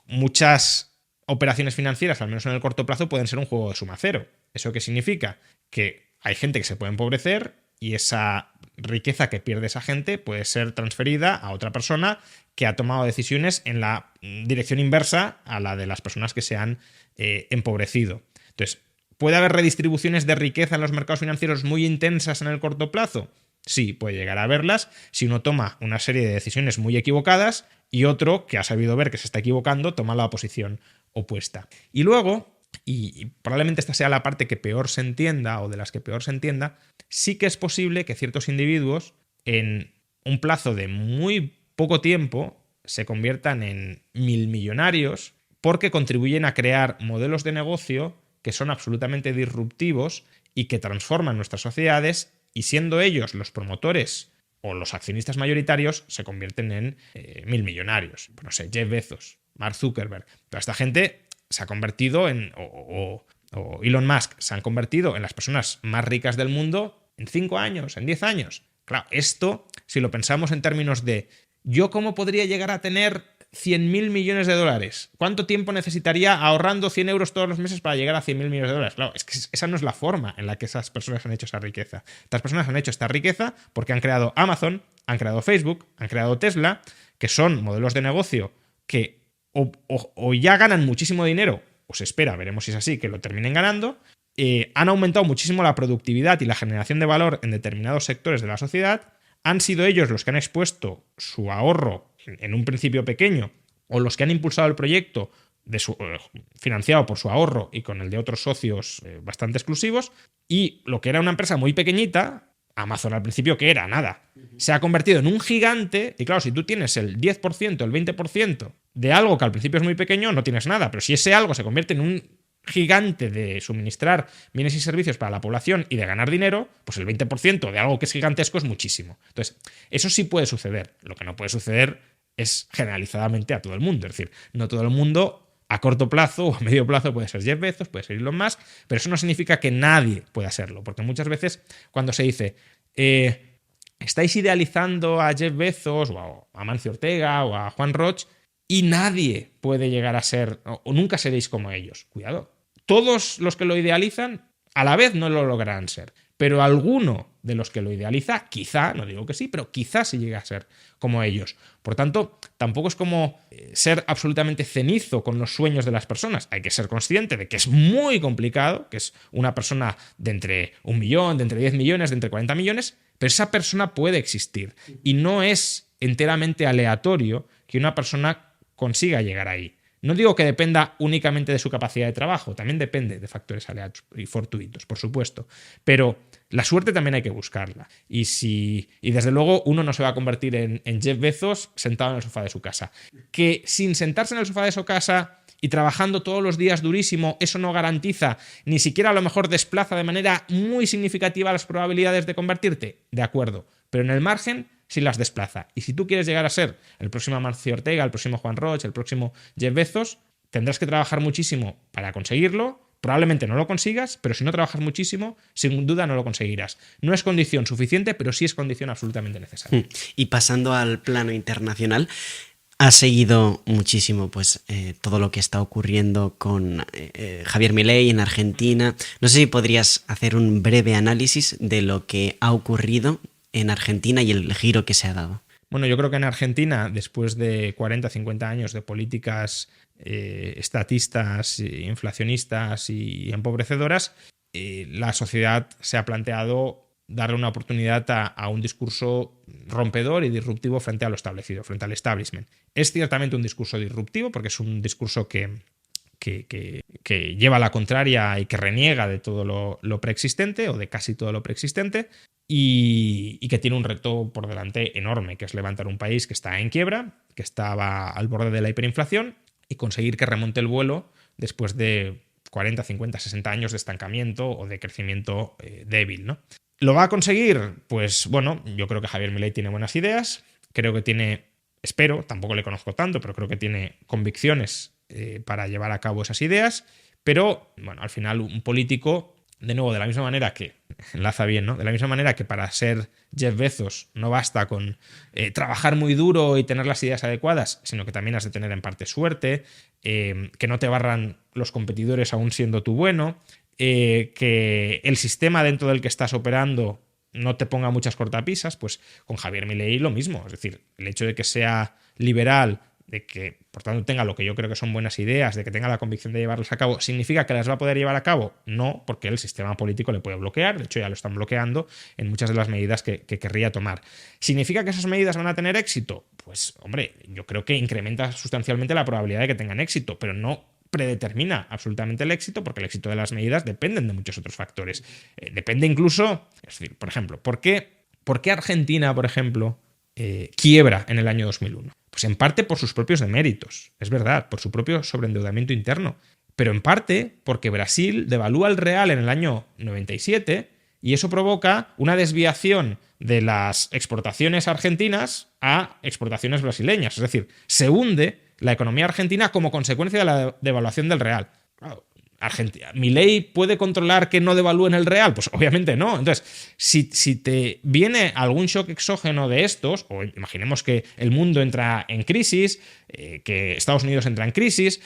Muchas operaciones financieras, al menos en el corto plazo, pueden ser un juego de suma cero. ¿Eso qué significa? Que hay gente que se puede empobrecer y esa riqueza que pierde esa gente puede ser transferida a otra persona que ha tomado decisiones en la dirección inversa a la de las personas que se han empobrecido. Entonces, ¿puede haber redistribuciones de riqueza en los mercados financieros muy intensas en el corto plazo? Sí, puede llegar a verlas si uno toma una serie de decisiones muy equivocadas y otro que ha sabido ver que se está equivocando toma la posición opuesta. Y luego, y probablemente esta sea la parte que peor se entienda o de las que peor se entienda, sí que es posible que ciertos individuos en un plazo de muy poco tiempo se conviertan en milmillonarios porque contribuyen a crear modelos de negocio que son absolutamente disruptivos y que transforman nuestras sociedades, y siendo ellos los promotores o los accionistas mayoritarios se convierten en no sé, Jeff Bezos, Mark Zuckerberg. Toda esta gente se ha convertido en, o o Elon Musk se han convertido en las personas más ricas del mundo en 5 años, en 10 años. Claro, esto, si lo pensamos en términos de ¿yo cómo podría llegar a tener 100.000 millones de dólares? ¿Cuánto tiempo necesitaría ahorrando 100 euros todos los meses para llegar a 100.000 millones de dólares? Claro, es que esa no es la forma en la que esas personas han hecho esa riqueza. Estas personas han hecho esta riqueza porque han creado Amazon, han creado Facebook, han creado Tesla, que son modelos de negocio que o ya ganan muchísimo dinero, o se espera, veremos si es así, que lo terminen ganando. Han aumentado muchísimo la productividad y la generación de valor en determinados sectores de la sociedad. Han sido ellos los que han expuesto su ahorro en un principio pequeño, o los que han impulsado el proyecto financiado por su ahorro y con el de otros socios bastante exclusivos, y lo que era una empresa muy pequeñita, Amazon al principio, que era nada, se ha convertido en un gigante. Y claro, si tú tienes el 10%, el 20% de algo que al principio es muy pequeño, no tienes nada, pero si ese algo se convierte en un gigante de suministrar bienes y servicios para la población y de ganar dinero, pues el 20% de algo que es gigantesco es muchísimo. Entonces, eso sí puede suceder. Lo que no puede suceder es generalizadamente a todo el mundo. Es decir, no todo el mundo a corto plazo o a medio plazo puede ser Jeff Bezos, puede ser Elon Musk, pero eso no significa que nadie pueda serlo, porque muchas veces cuando se dice estáis idealizando a Jeff Bezos o a Amancio Ortega o a Juan Roch y nadie puede llegar a ser o nunca seréis como ellos. Cuidado. Todos los que lo idealizan a la vez no lo lograrán ser, pero alguno de los que lo idealiza, quizá, no digo que sí, pero quizá sí llegue a ser como ellos. Por tanto, tampoco es como ser absolutamente cenizo con los sueños de las personas. Hay que ser consciente de que es muy complicado, que es una persona de entre 1 millón, de entre 10 millones, de entre 40 millones, pero esa persona puede existir. Y no es enteramente aleatorio que una persona consiga llegar ahí. No digo que dependa únicamente de su capacidad de trabajo, también depende de factores aleatorios y fortuitos, por supuesto. Pero la suerte también hay que buscarla. Y desde luego uno no se va a convertir en Jeff Bezos sentado en el sofá de su casa. Que sin sentarse en el sofá de su casa y trabajando todos los días durísimo, eso no garantiza, ni siquiera a lo mejor desplaza de manera muy significativa las probabilidades de convertirte. De acuerdo, pero en el margen sí las desplaza. Y si tú quieres llegar a ser el próximo Amancio Ortega, el próximo Juan Roch, el próximo Jeff Bezos, tendrás que trabajar muchísimo para conseguirlo. Probablemente no lo consigas, pero si no trabajas muchísimo, sin duda no lo conseguirás. No es condición suficiente, pero sí es condición absolutamente necesaria. Y pasando al plano internacional, has seguido muchísimo pues, todo lo que está ocurriendo con Javier Milei en Argentina. No sé si podrías hacer un breve análisis de lo que ha ocurrido en Argentina y el giro que se ha dado. Bueno, yo creo que en Argentina, después de 40, 50 años de políticas estatistas, inflacionistas y empobrecedoras, la sociedad se ha planteado darle una oportunidad a un discurso rompedor y disruptivo frente a lo establecido, frente al establishment. Es ciertamente un discurso disruptivo porque es un discurso que lleva la contraria y que reniega de todo lo preexistente o de casi todo lo preexistente y que tiene un reto por delante enorme, que es levantar un país que está en quiebra, que estaba al borde de la hiperinflación y conseguir que remonte el vuelo después de 40, 50, 60 años de estancamiento o de crecimiento débil, ¿no? ¿Lo va a conseguir? Pues bueno, yo creo que Javier Milei tiene buenas ideas, creo que tiene, espero, tampoco le conozco tanto, pero creo que tiene convicciones para llevar a cabo esas ideas, pero bueno, al final un político, de nuevo, de la misma manera que, enlaza bien, ¿no? De la misma manera que para ser Jeff Bezos no basta con trabajar muy duro y tener las ideas adecuadas, sino que también has de tener en parte suerte, que no te barran los competidores aún siendo tú bueno, que el sistema dentro del que estás operando no te ponga muchas cortapisas, pues con Javier Milei lo mismo. Es decir, el hecho de que sea liberal, de que por tanto tenga lo que yo creo que son buenas ideas, de que tenga la convicción de llevarlas a cabo, ¿significa que las va a poder llevar a cabo? No, porque el sistema político le puede bloquear, de hecho ya lo están bloqueando en muchas de las medidas que querría tomar. ¿Significa que esas medidas van a tener éxito? Pues hombre, yo creo que incrementa sustancialmente la probabilidad de que tengan éxito, pero no predetermina absolutamente el éxito, porque el éxito de las medidas dependen de muchos otros factores. Depende incluso, es decir, por ejemplo, ¿por qué Argentina, por ejemplo, quiebra en el año 2001? Pues en parte por sus propios deméritos, es verdad, por su propio sobreendeudamiento interno, pero en parte porque Brasil devalúa el real en el año 97 y eso provoca una desviación de las exportaciones argentinas a exportaciones brasileñas. Es decir, se hunde la economía argentina como consecuencia de la devaluación del real. Claro, ¿Milei puede controlar que no devalúen el real? Pues obviamente no. Entonces, si te viene algún shock exógeno de estos, o imaginemos que el mundo entra en crisis, que Estados Unidos entra en crisis,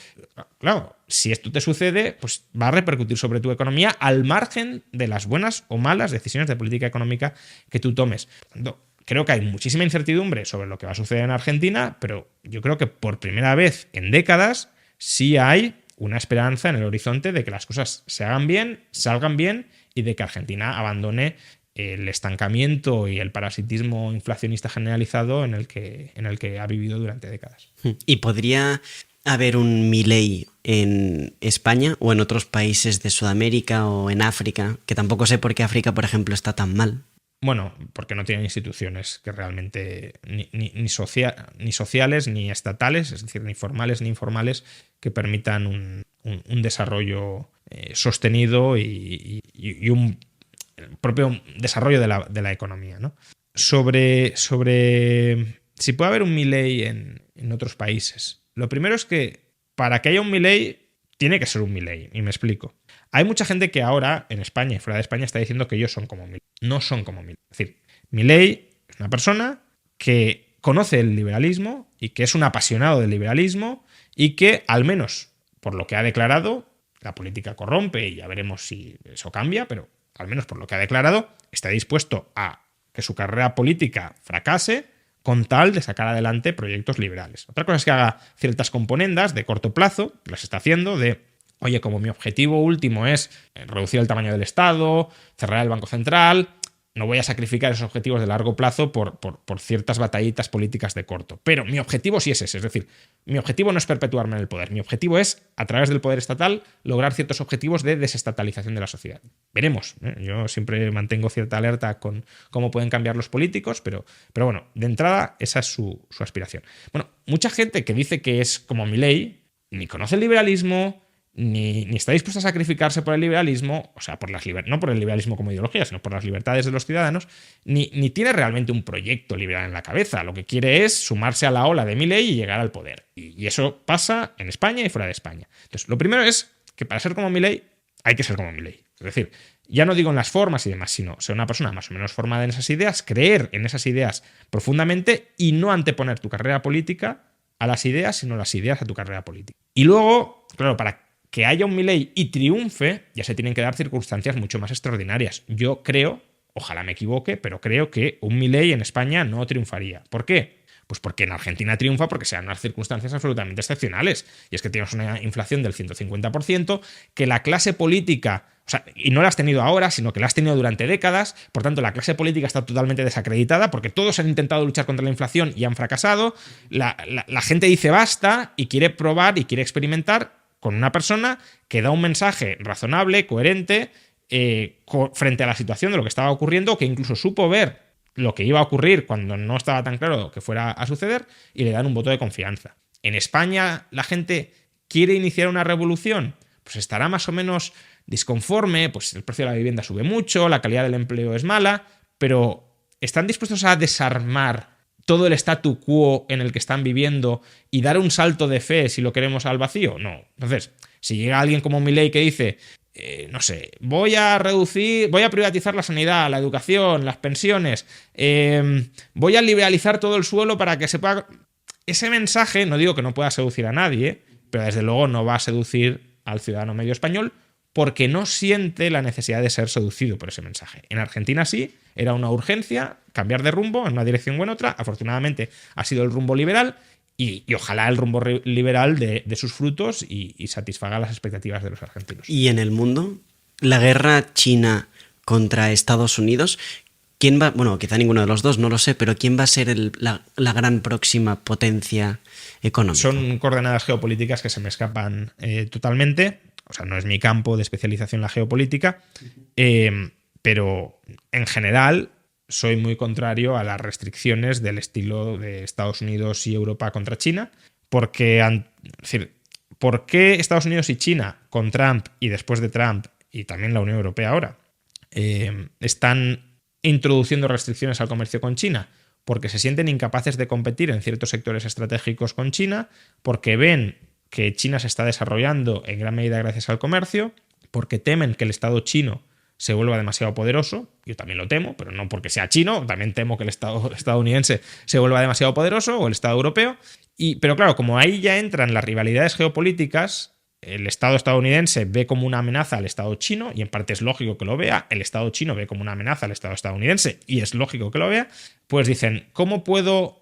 claro, si esto te sucede, pues va a repercutir sobre tu economía al margen de las buenas o malas decisiones de política económica que tú tomes. Por tanto, creo que hay muchísima incertidumbre sobre lo que va a suceder en Argentina, pero yo creo que por primera vez en décadas sí hay una esperanza en el horizonte de que las cosas se hagan bien, salgan bien y de que Argentina abandone el estancamiento y el parasitismo inflacionista generalizado en el que ha vivido durante décadas. ¿Y podría haber un Milei en España o en otros países de Sudamérica o en África? Que tampoco sé por qué África, por ejemplo, está tan mal. Bueno, porque no tienen instituciones que realmente ni sociales ni estatales, es decir, ni formales ni informales, que permitan un desarrollo sostenido y un propio desarrollo de la economía, ¿no? Sobre si puede haber un Milei en otros países. Lo primero es que para que haya un Milei tiene que ser un Milei, y me explico. Hay mucha gente que ahora, en España y fuera de España, está diciendo que ellos son como Milei. No son como Milei. Es decir, Milei es una persona que conoce el liberalismo y que es un apasionado del liberalismo y que, al menos por lo que ha declarado, la política corrompe y ya veremos si eso cambia, pero al menos por lo que ha declarado, está dispuesto a que su carrera política fracase con tal de sacar adelante proyectos liberales. Otra cosa es que haga ciertas componendas de corto plazo, las está haciendo, oye, como mi objetivo último es reducir el tamaño del Estado, cerrar el Banco Central, no voy a sacrificar esos objetivos de largo plazo por ciertas batallitas políticas de corto. Pero mi objetivo sí es ese, es decir, mi objetivo no es perpetuarme en el poder, mi objetivo es, a través del poder estatal, lograr ciertos objetivos de desestatalización de la sociedad. Veremos, yo siempre mantengo cierta alerta con cómo pueden cambiar los políticos, pero bueno, de entrada esa es su aspiración. Bueno, mucha gente que dice que es como Milei, ni conoce el liberalismo, ni está dispuesto a sacrificarse por el liberalismo, o sea, no por el liberalismo como ideología, sino por las libertades de los ciudadanos, ni tiene realmente un proyecto liberal en la cabeza. Lo que quiere es sumarse a la ola de Milei y llegar al poder. Y eso pasa en España y fuera de España. Entonces, lo primero es que para ser como Milei hay que ser como Milei. Es decir, ya no digo en las formas y demás, sino ser una persona más o menos formada en esas ideas, creer en esas ideas profundamente y no anteponer tu carrera política a las ideas, sino las ideas a tu carrera política. Y luego, claro, para que haya un Milei y triunfe, ya se tienen que dar circunstancias mucho más extraordinarias. Yo creo, ojalá me equivoque, pero creo que un Milei en España no triunfaría. ¿Por qué? Pues porque en Argentina triunfa porque se dan unas circunstancias absolutamente excepcionales. Y es que tienes una inflación del 150%, que la clase política, o sea, y no la has tenido ahora, sino que la has tenido durante décadas, por tanto la clase política está totalmente desacreditada porque todos han intentado luchar contra la inflación y han fracasado. La gente dice basta y quiere probar y quiere experimentar con una persona que da un mensaje razonable, coherente, frente a la situación de lo que estaba ocurriendo, que incluso supo ver lo que iba a ocurrir cuando no estaba tan claro que fuera a suceder, y le dan un voto de confianza. En España la gente quiere iniciar una revolución, pues estará más o menos disconforme, pues el precio de la vivienda sube mucho, la calidad del empleo es mala, pero ¿están dispuestos a desarmar todo el statu quo en el que están viviendo y dar un salto de fe si lo queremos al vacío? No. Entonces, si llega alguien como Milei que dice, no sé, voy a privatizar la sanidad, la educación, las pensiones, voy a liberalizar todo el suelo para que se pueda... Ese mensaje, no digo que no pueda seducir a nadie, pero desde luego no va a seducir al ciudadano medio español porque no siente la necesidad de ser seducido por ese mensaje. En Argentina sí, era una urgencia cambiar de rumbo en una dirección o en otra. Afortunadamente ha sido el rumbo liberal y ojalá el rumbo liberal de sus frutos y satisfaga las expectativas de los argentinos. ¿Y en el mundo? La guerra China contra Estados Unidos, ¿quién va? Bueno, quizá ninguno de los dos, no lo sé, pero ¿quién va a ser la gran próxima potencia económica? Son coordenadas geopolíticas que se me escapan totalmente. O sea, no es mi campo de especialización la geopolítica, pero en general soy muy contrario a las restricciones del estilo de Estados Unidos y Europa contra China, porque, es decir, ¿por qué Estados Unidos y China con Trump y después de Trump y también la Unión Europea ahora están introduciendo restricciones al comercio con China? Porque se sienten incapaces de competir en ciertos sectores estratégicos con China, porque ven que China se está desarrollando en gran medida gracias al comercio, porque temen que el Estado chino se vuelva demasiado poderoso. Yo también lo temo, pero no porque sea chino, también temo que el Estado estadounidense se vuelva demasiado poderoso, o el Estado europeo. Pero claro, como ahí ya entran las rivalidades geopolíticas, el Estado estadounidense ve como una amenaza al Estado chino, y en parte es lógico que lo vea, el Estado chino ve como una amenaza al Estado estadounidense, y es lógico que lo vea, pues dicen, ¿cómo puedo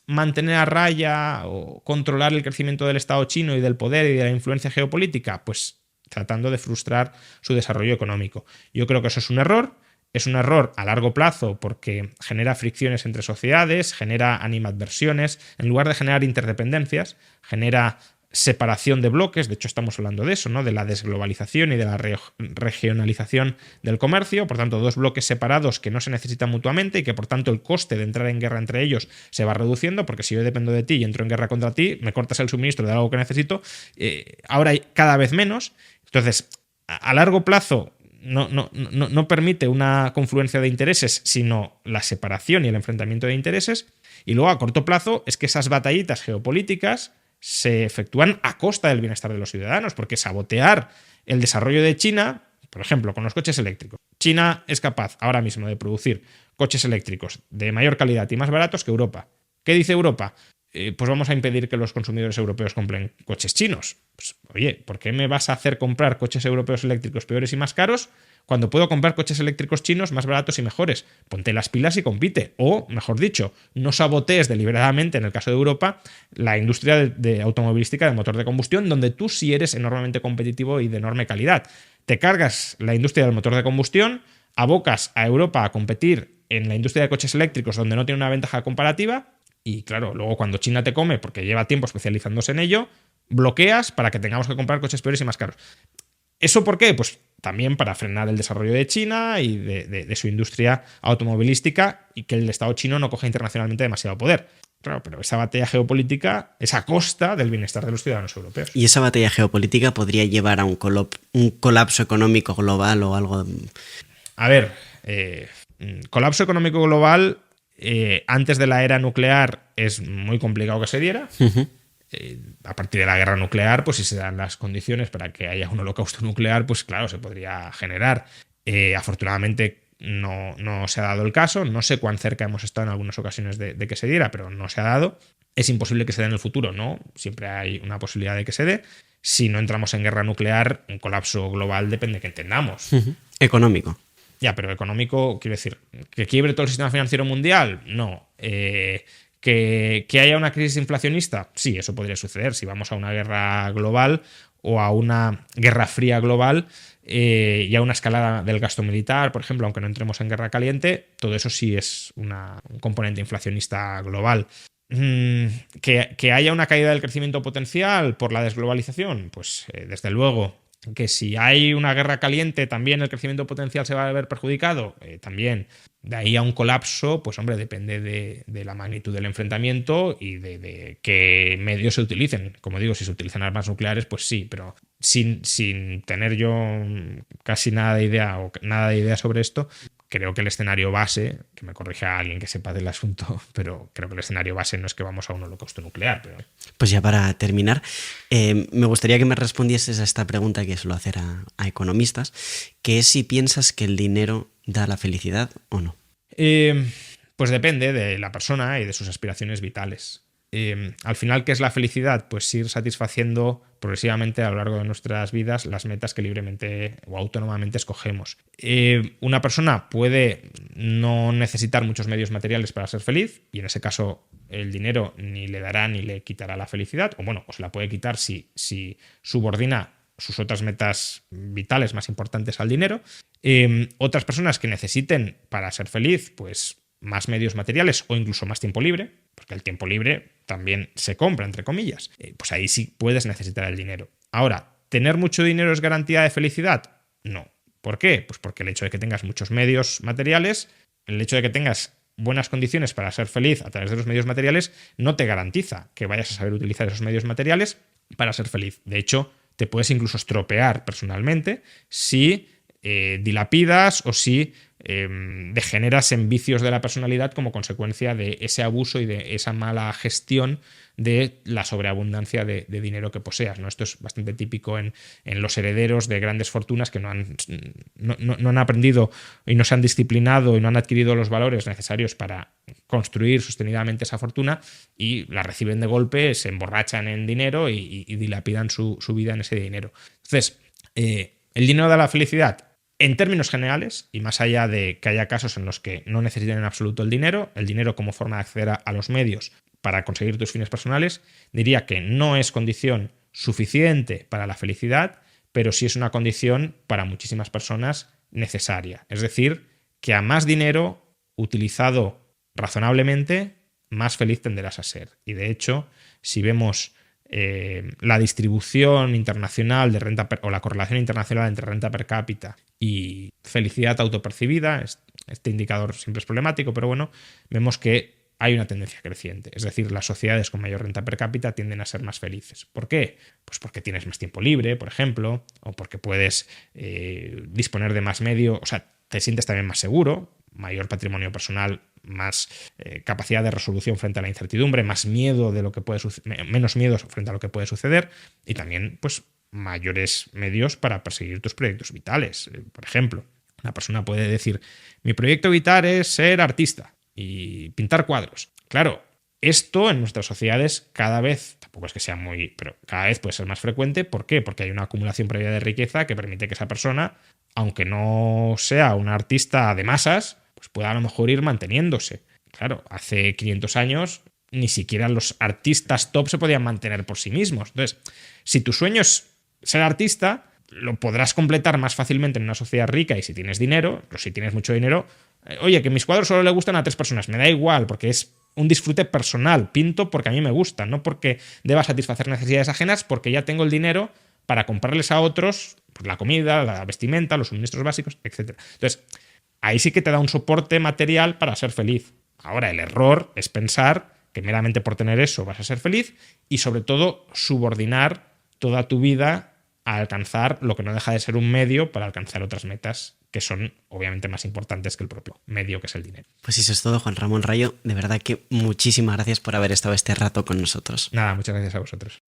mantener a raya o controlar el crecimiento del Estado chino y del poder y de la influencia geopolítica? Pues tratando de frustrar su desarrollo económico. Yo creo que eso es un error a largo plazo porque genera fricciones entre sociedades, genera animadversiones, en lugar de generar interdependencias, genera separación de bloques. De hecho, estamos hablando de eso, ¿no? De la desglobalización y de la regionalización del comercio. Por tanto, dos bloques separados que no se necesitan mutuamente y que, por tanto, el coste de entrar en guerra entre ellos se va reduciendo, porque si yo dependo de ti y entro en guerra contra ti, me cortas el suministro de algo que necesito. Ahora hay cada vez menos. Entonces, a largo plazo no permite una confluencia de intereses, sino la separación y el enfrentamiento de intereses. Y luego, a corto plazo, es que esas batallitas geopolíticas se efectúan a costa del bienestar de los ciudadanos, porque sabotear el desarrollo de China, por ejemplo, con los coches eléctricos. China es capaz ahora mismo de producir coches eléctricos de mayor calidad y más baratos que Europa. ¿Qué dice Europa? Pues vamos a impedir que los consumidores europeos compren coches chinos. Pues, oye, ¿por qué me vas a hacer comprar coches europeos eléctricos peores y más caros cuando puedo comprar coches eléctricos chinos más baratos y mejores? Ponte las pilas y compite. O, mejor dicho, no sabotees deliberadamente, en el caso de Europa, la industria de automovilística de motor de combustión, donde tú sí eres enormemente competitivo y de enorme calidad. Te cargas la industria del motor de combustión, abocas a Europa a competir en la industria de coches eléctricos donde no tiene una ventaja comparativa. Y claro, luego cuando China te come, porque lleva tiempo especializándose en ello, bloqueas para que tengamos que comprar coches peores y más caros. ¿Eso por qué? Pues también para frenar el desarrollo de China y de su industria automovilística, y que el Estado chino no coja internacionalmente demasiado poder. Claro, pero esa batalla geopolítica es a costa del bienestar de los ciudadanos europeos. ¿Y esa batalla geopolítica podría llevar a un colapso económico global o algo? A ver, colapso económico global... antes de la era nuclear es muy complicado que se diera. A partir de la guerra nuclear, pues si se dan las condiciones para que haya un holocausto nuclear, pues claro, se podría generar. Afortunadamente no se ha dado el caso. No sé cuán cerca hemos estado en algunas ocasiones de que se diera, pero no se ha dado. Es imposible que se dé en el futuro, ¿no? Siempre hay una posibilidad de que se dé. Si no entramos en guerra nuclear, un colapso global depende de que entendamos. Económico. Ya, pero económico, quiero decir, ¿que quiebre todo el sistema financiero mundial? No. ¿Que haya una crisis inflacionista? Sí, eso podría suceder. Si vamos a una guerra global o a una guerra fría global y a una escalada del gasto militar, por ejemplo, aunque no entremos en guerra caliente, todo eso sí es un componente inflacionista global. ¿Que haya una caída del crecimiento potencial por la desglobalización? Pues desde luego. Que si hay una guerra caliente también el crecimiento potencial se va a ver perjudicado, también. De ahí a un colapso, pues hombre, depende de la magnitud del enfrentamiento y de qué medios se utilicen. Como digo, si se utilizan armas nucleares, pues sí, pero sin tener yo casi nada de idea sobre esto, creo que el escenario base, que me corrija alguien que sepa del asunto, pero creo que el escenario base no es que vamos a un holocausto nuclear. Pero... Pues ya para terminar, me gustaría que me respondieses a esta pregunta que suelo hacer a economistas, que es si piensas que el dinero da la felicidad o no. Pues depende de la persona y de sus aspiraciones vitales. Al final, ¿qué es la felicidad? Pues ir satisfaciendo progresivamente a lo largo de nuestras vidas las metas que libremente o autónomamente escogemos. Una persona puede no necesitar muchos medios materiales para ser feliz, y en ese caso el dinero ni le dará ni le quitará la felicidad, o bueno, pues la puede quitar si subordina sus otras metas vitales más importantes al dinero. Otras personas que necesiten para ser feliz, pues más medios materiales o incluso más tiempo libre, porque el tiempo libre también se compra, entre comillas, pues ahí sí puedes necesitar el dinero. Ahora, ¿tener mucho dinero es garantía de felicidad? No. ¿Por qué? Pues porque el hecho de que tengas muchos medios materiales, el hecho de que tengas buenas condiciones para ser feliz a través de los medios materiales, no te garantiza que vayas a saber utilizar esos medios materiales para ser feliz. De hecho, te puedes incluso estropear personalmente si dilapidas o si degeneras en vicios de la personalidad como consecuencia de ese abuso y de esa mala gestión de la sobreabundancia de dinero que poseas, ¿no? Esto es bastante típico en los herederos de grandes fortunas que no han aprendido y no se han disciplinado y no han adquirido los valores necesarios para construir sostenidamente esa fortuna y la reciben de golpe, se emborrachan en dinero y dilapidan su vida en ese dinero. Entonces, ¿el dinero da la felicidad? En términos generales, y más allá de que haya casos en los que no necesiten en absoluto el dinero como forma de acceder a los medios para conseguir tus fines personales, diría que no es condición suficiente para la felicidad, pero sí es una condición para muchísimas personas necesaria. Es decir, que a más dinero utilizado razonablemente, más feliz tenderás a ser. Y de hecho, si vemos la distribución internacional de renta o la correlación internacional entre renta per cápita y felicidad autopercibida, este indicador siempre es problemático, pero bueno, vemos que hay una tendencia creciente. Es decir, las sociedades con mayor renta per cápita tienden a ser más felices. ¿Por qué? Pues porque tienes más tiempo libre, por ejemplo, o porque puedes disponer de más medio, o sea, te sientes también más seguro, mayor patrimonio personal, más capacidad de resolución frente a la incertidumbre, más miedo de lo que puede menos miedo frente a lo que puede suceder y también pues mayores medios para perseguir tus proyectos vitales. Por ejemplo, una persona puede decir, mi proyecto vital es ser artista y pintar cuadros. Claro, esto en nuestras sociedades cada vez, tampoco es que sea muy, pero cada vez puede ser más frecuente. ¿Por qué? Porque hay una acumulación previa de riqueza que permite que esa persona, aunque no sea una artista de masas, pues pueda a lo mejor ir manteniéndose. Claro, hace 500 años ni siquiera los artistas top se podían mantener por sí mismos. Entonces, si tu sueño es ser artista, lo podrás completar más fácilmente en una sociedad rica y si tienes dinero, o si tienes mucho dinero, oye, que mis cuadros solo le gustan a 3 personas, me da igual, porque es un disfrute personal, pinto porque a mí me gusta, no porque deba satisfacer necesidades ajenas, porque ya tengo el dinero para comprarles a otros pues, la comida, la vestimenta, los suministros básicos, etc. Entonces, ahí sí que te da un soporte material para ser feliz. Ahora, el error es pensar que meramente por tener eso vas a ser feliz y sobre todo subordinar toda tu vida a alcanzar lo que no deja de ser un medio para alcanzar otras metas que son obviamente más importantes que el propio medio que es el dinero. Pues eso es todo, Juan Ramón Rayo. De verdad que muchísimas gracias por haber estado este rato con nosotros. Nada, muchas gracias a vosotros.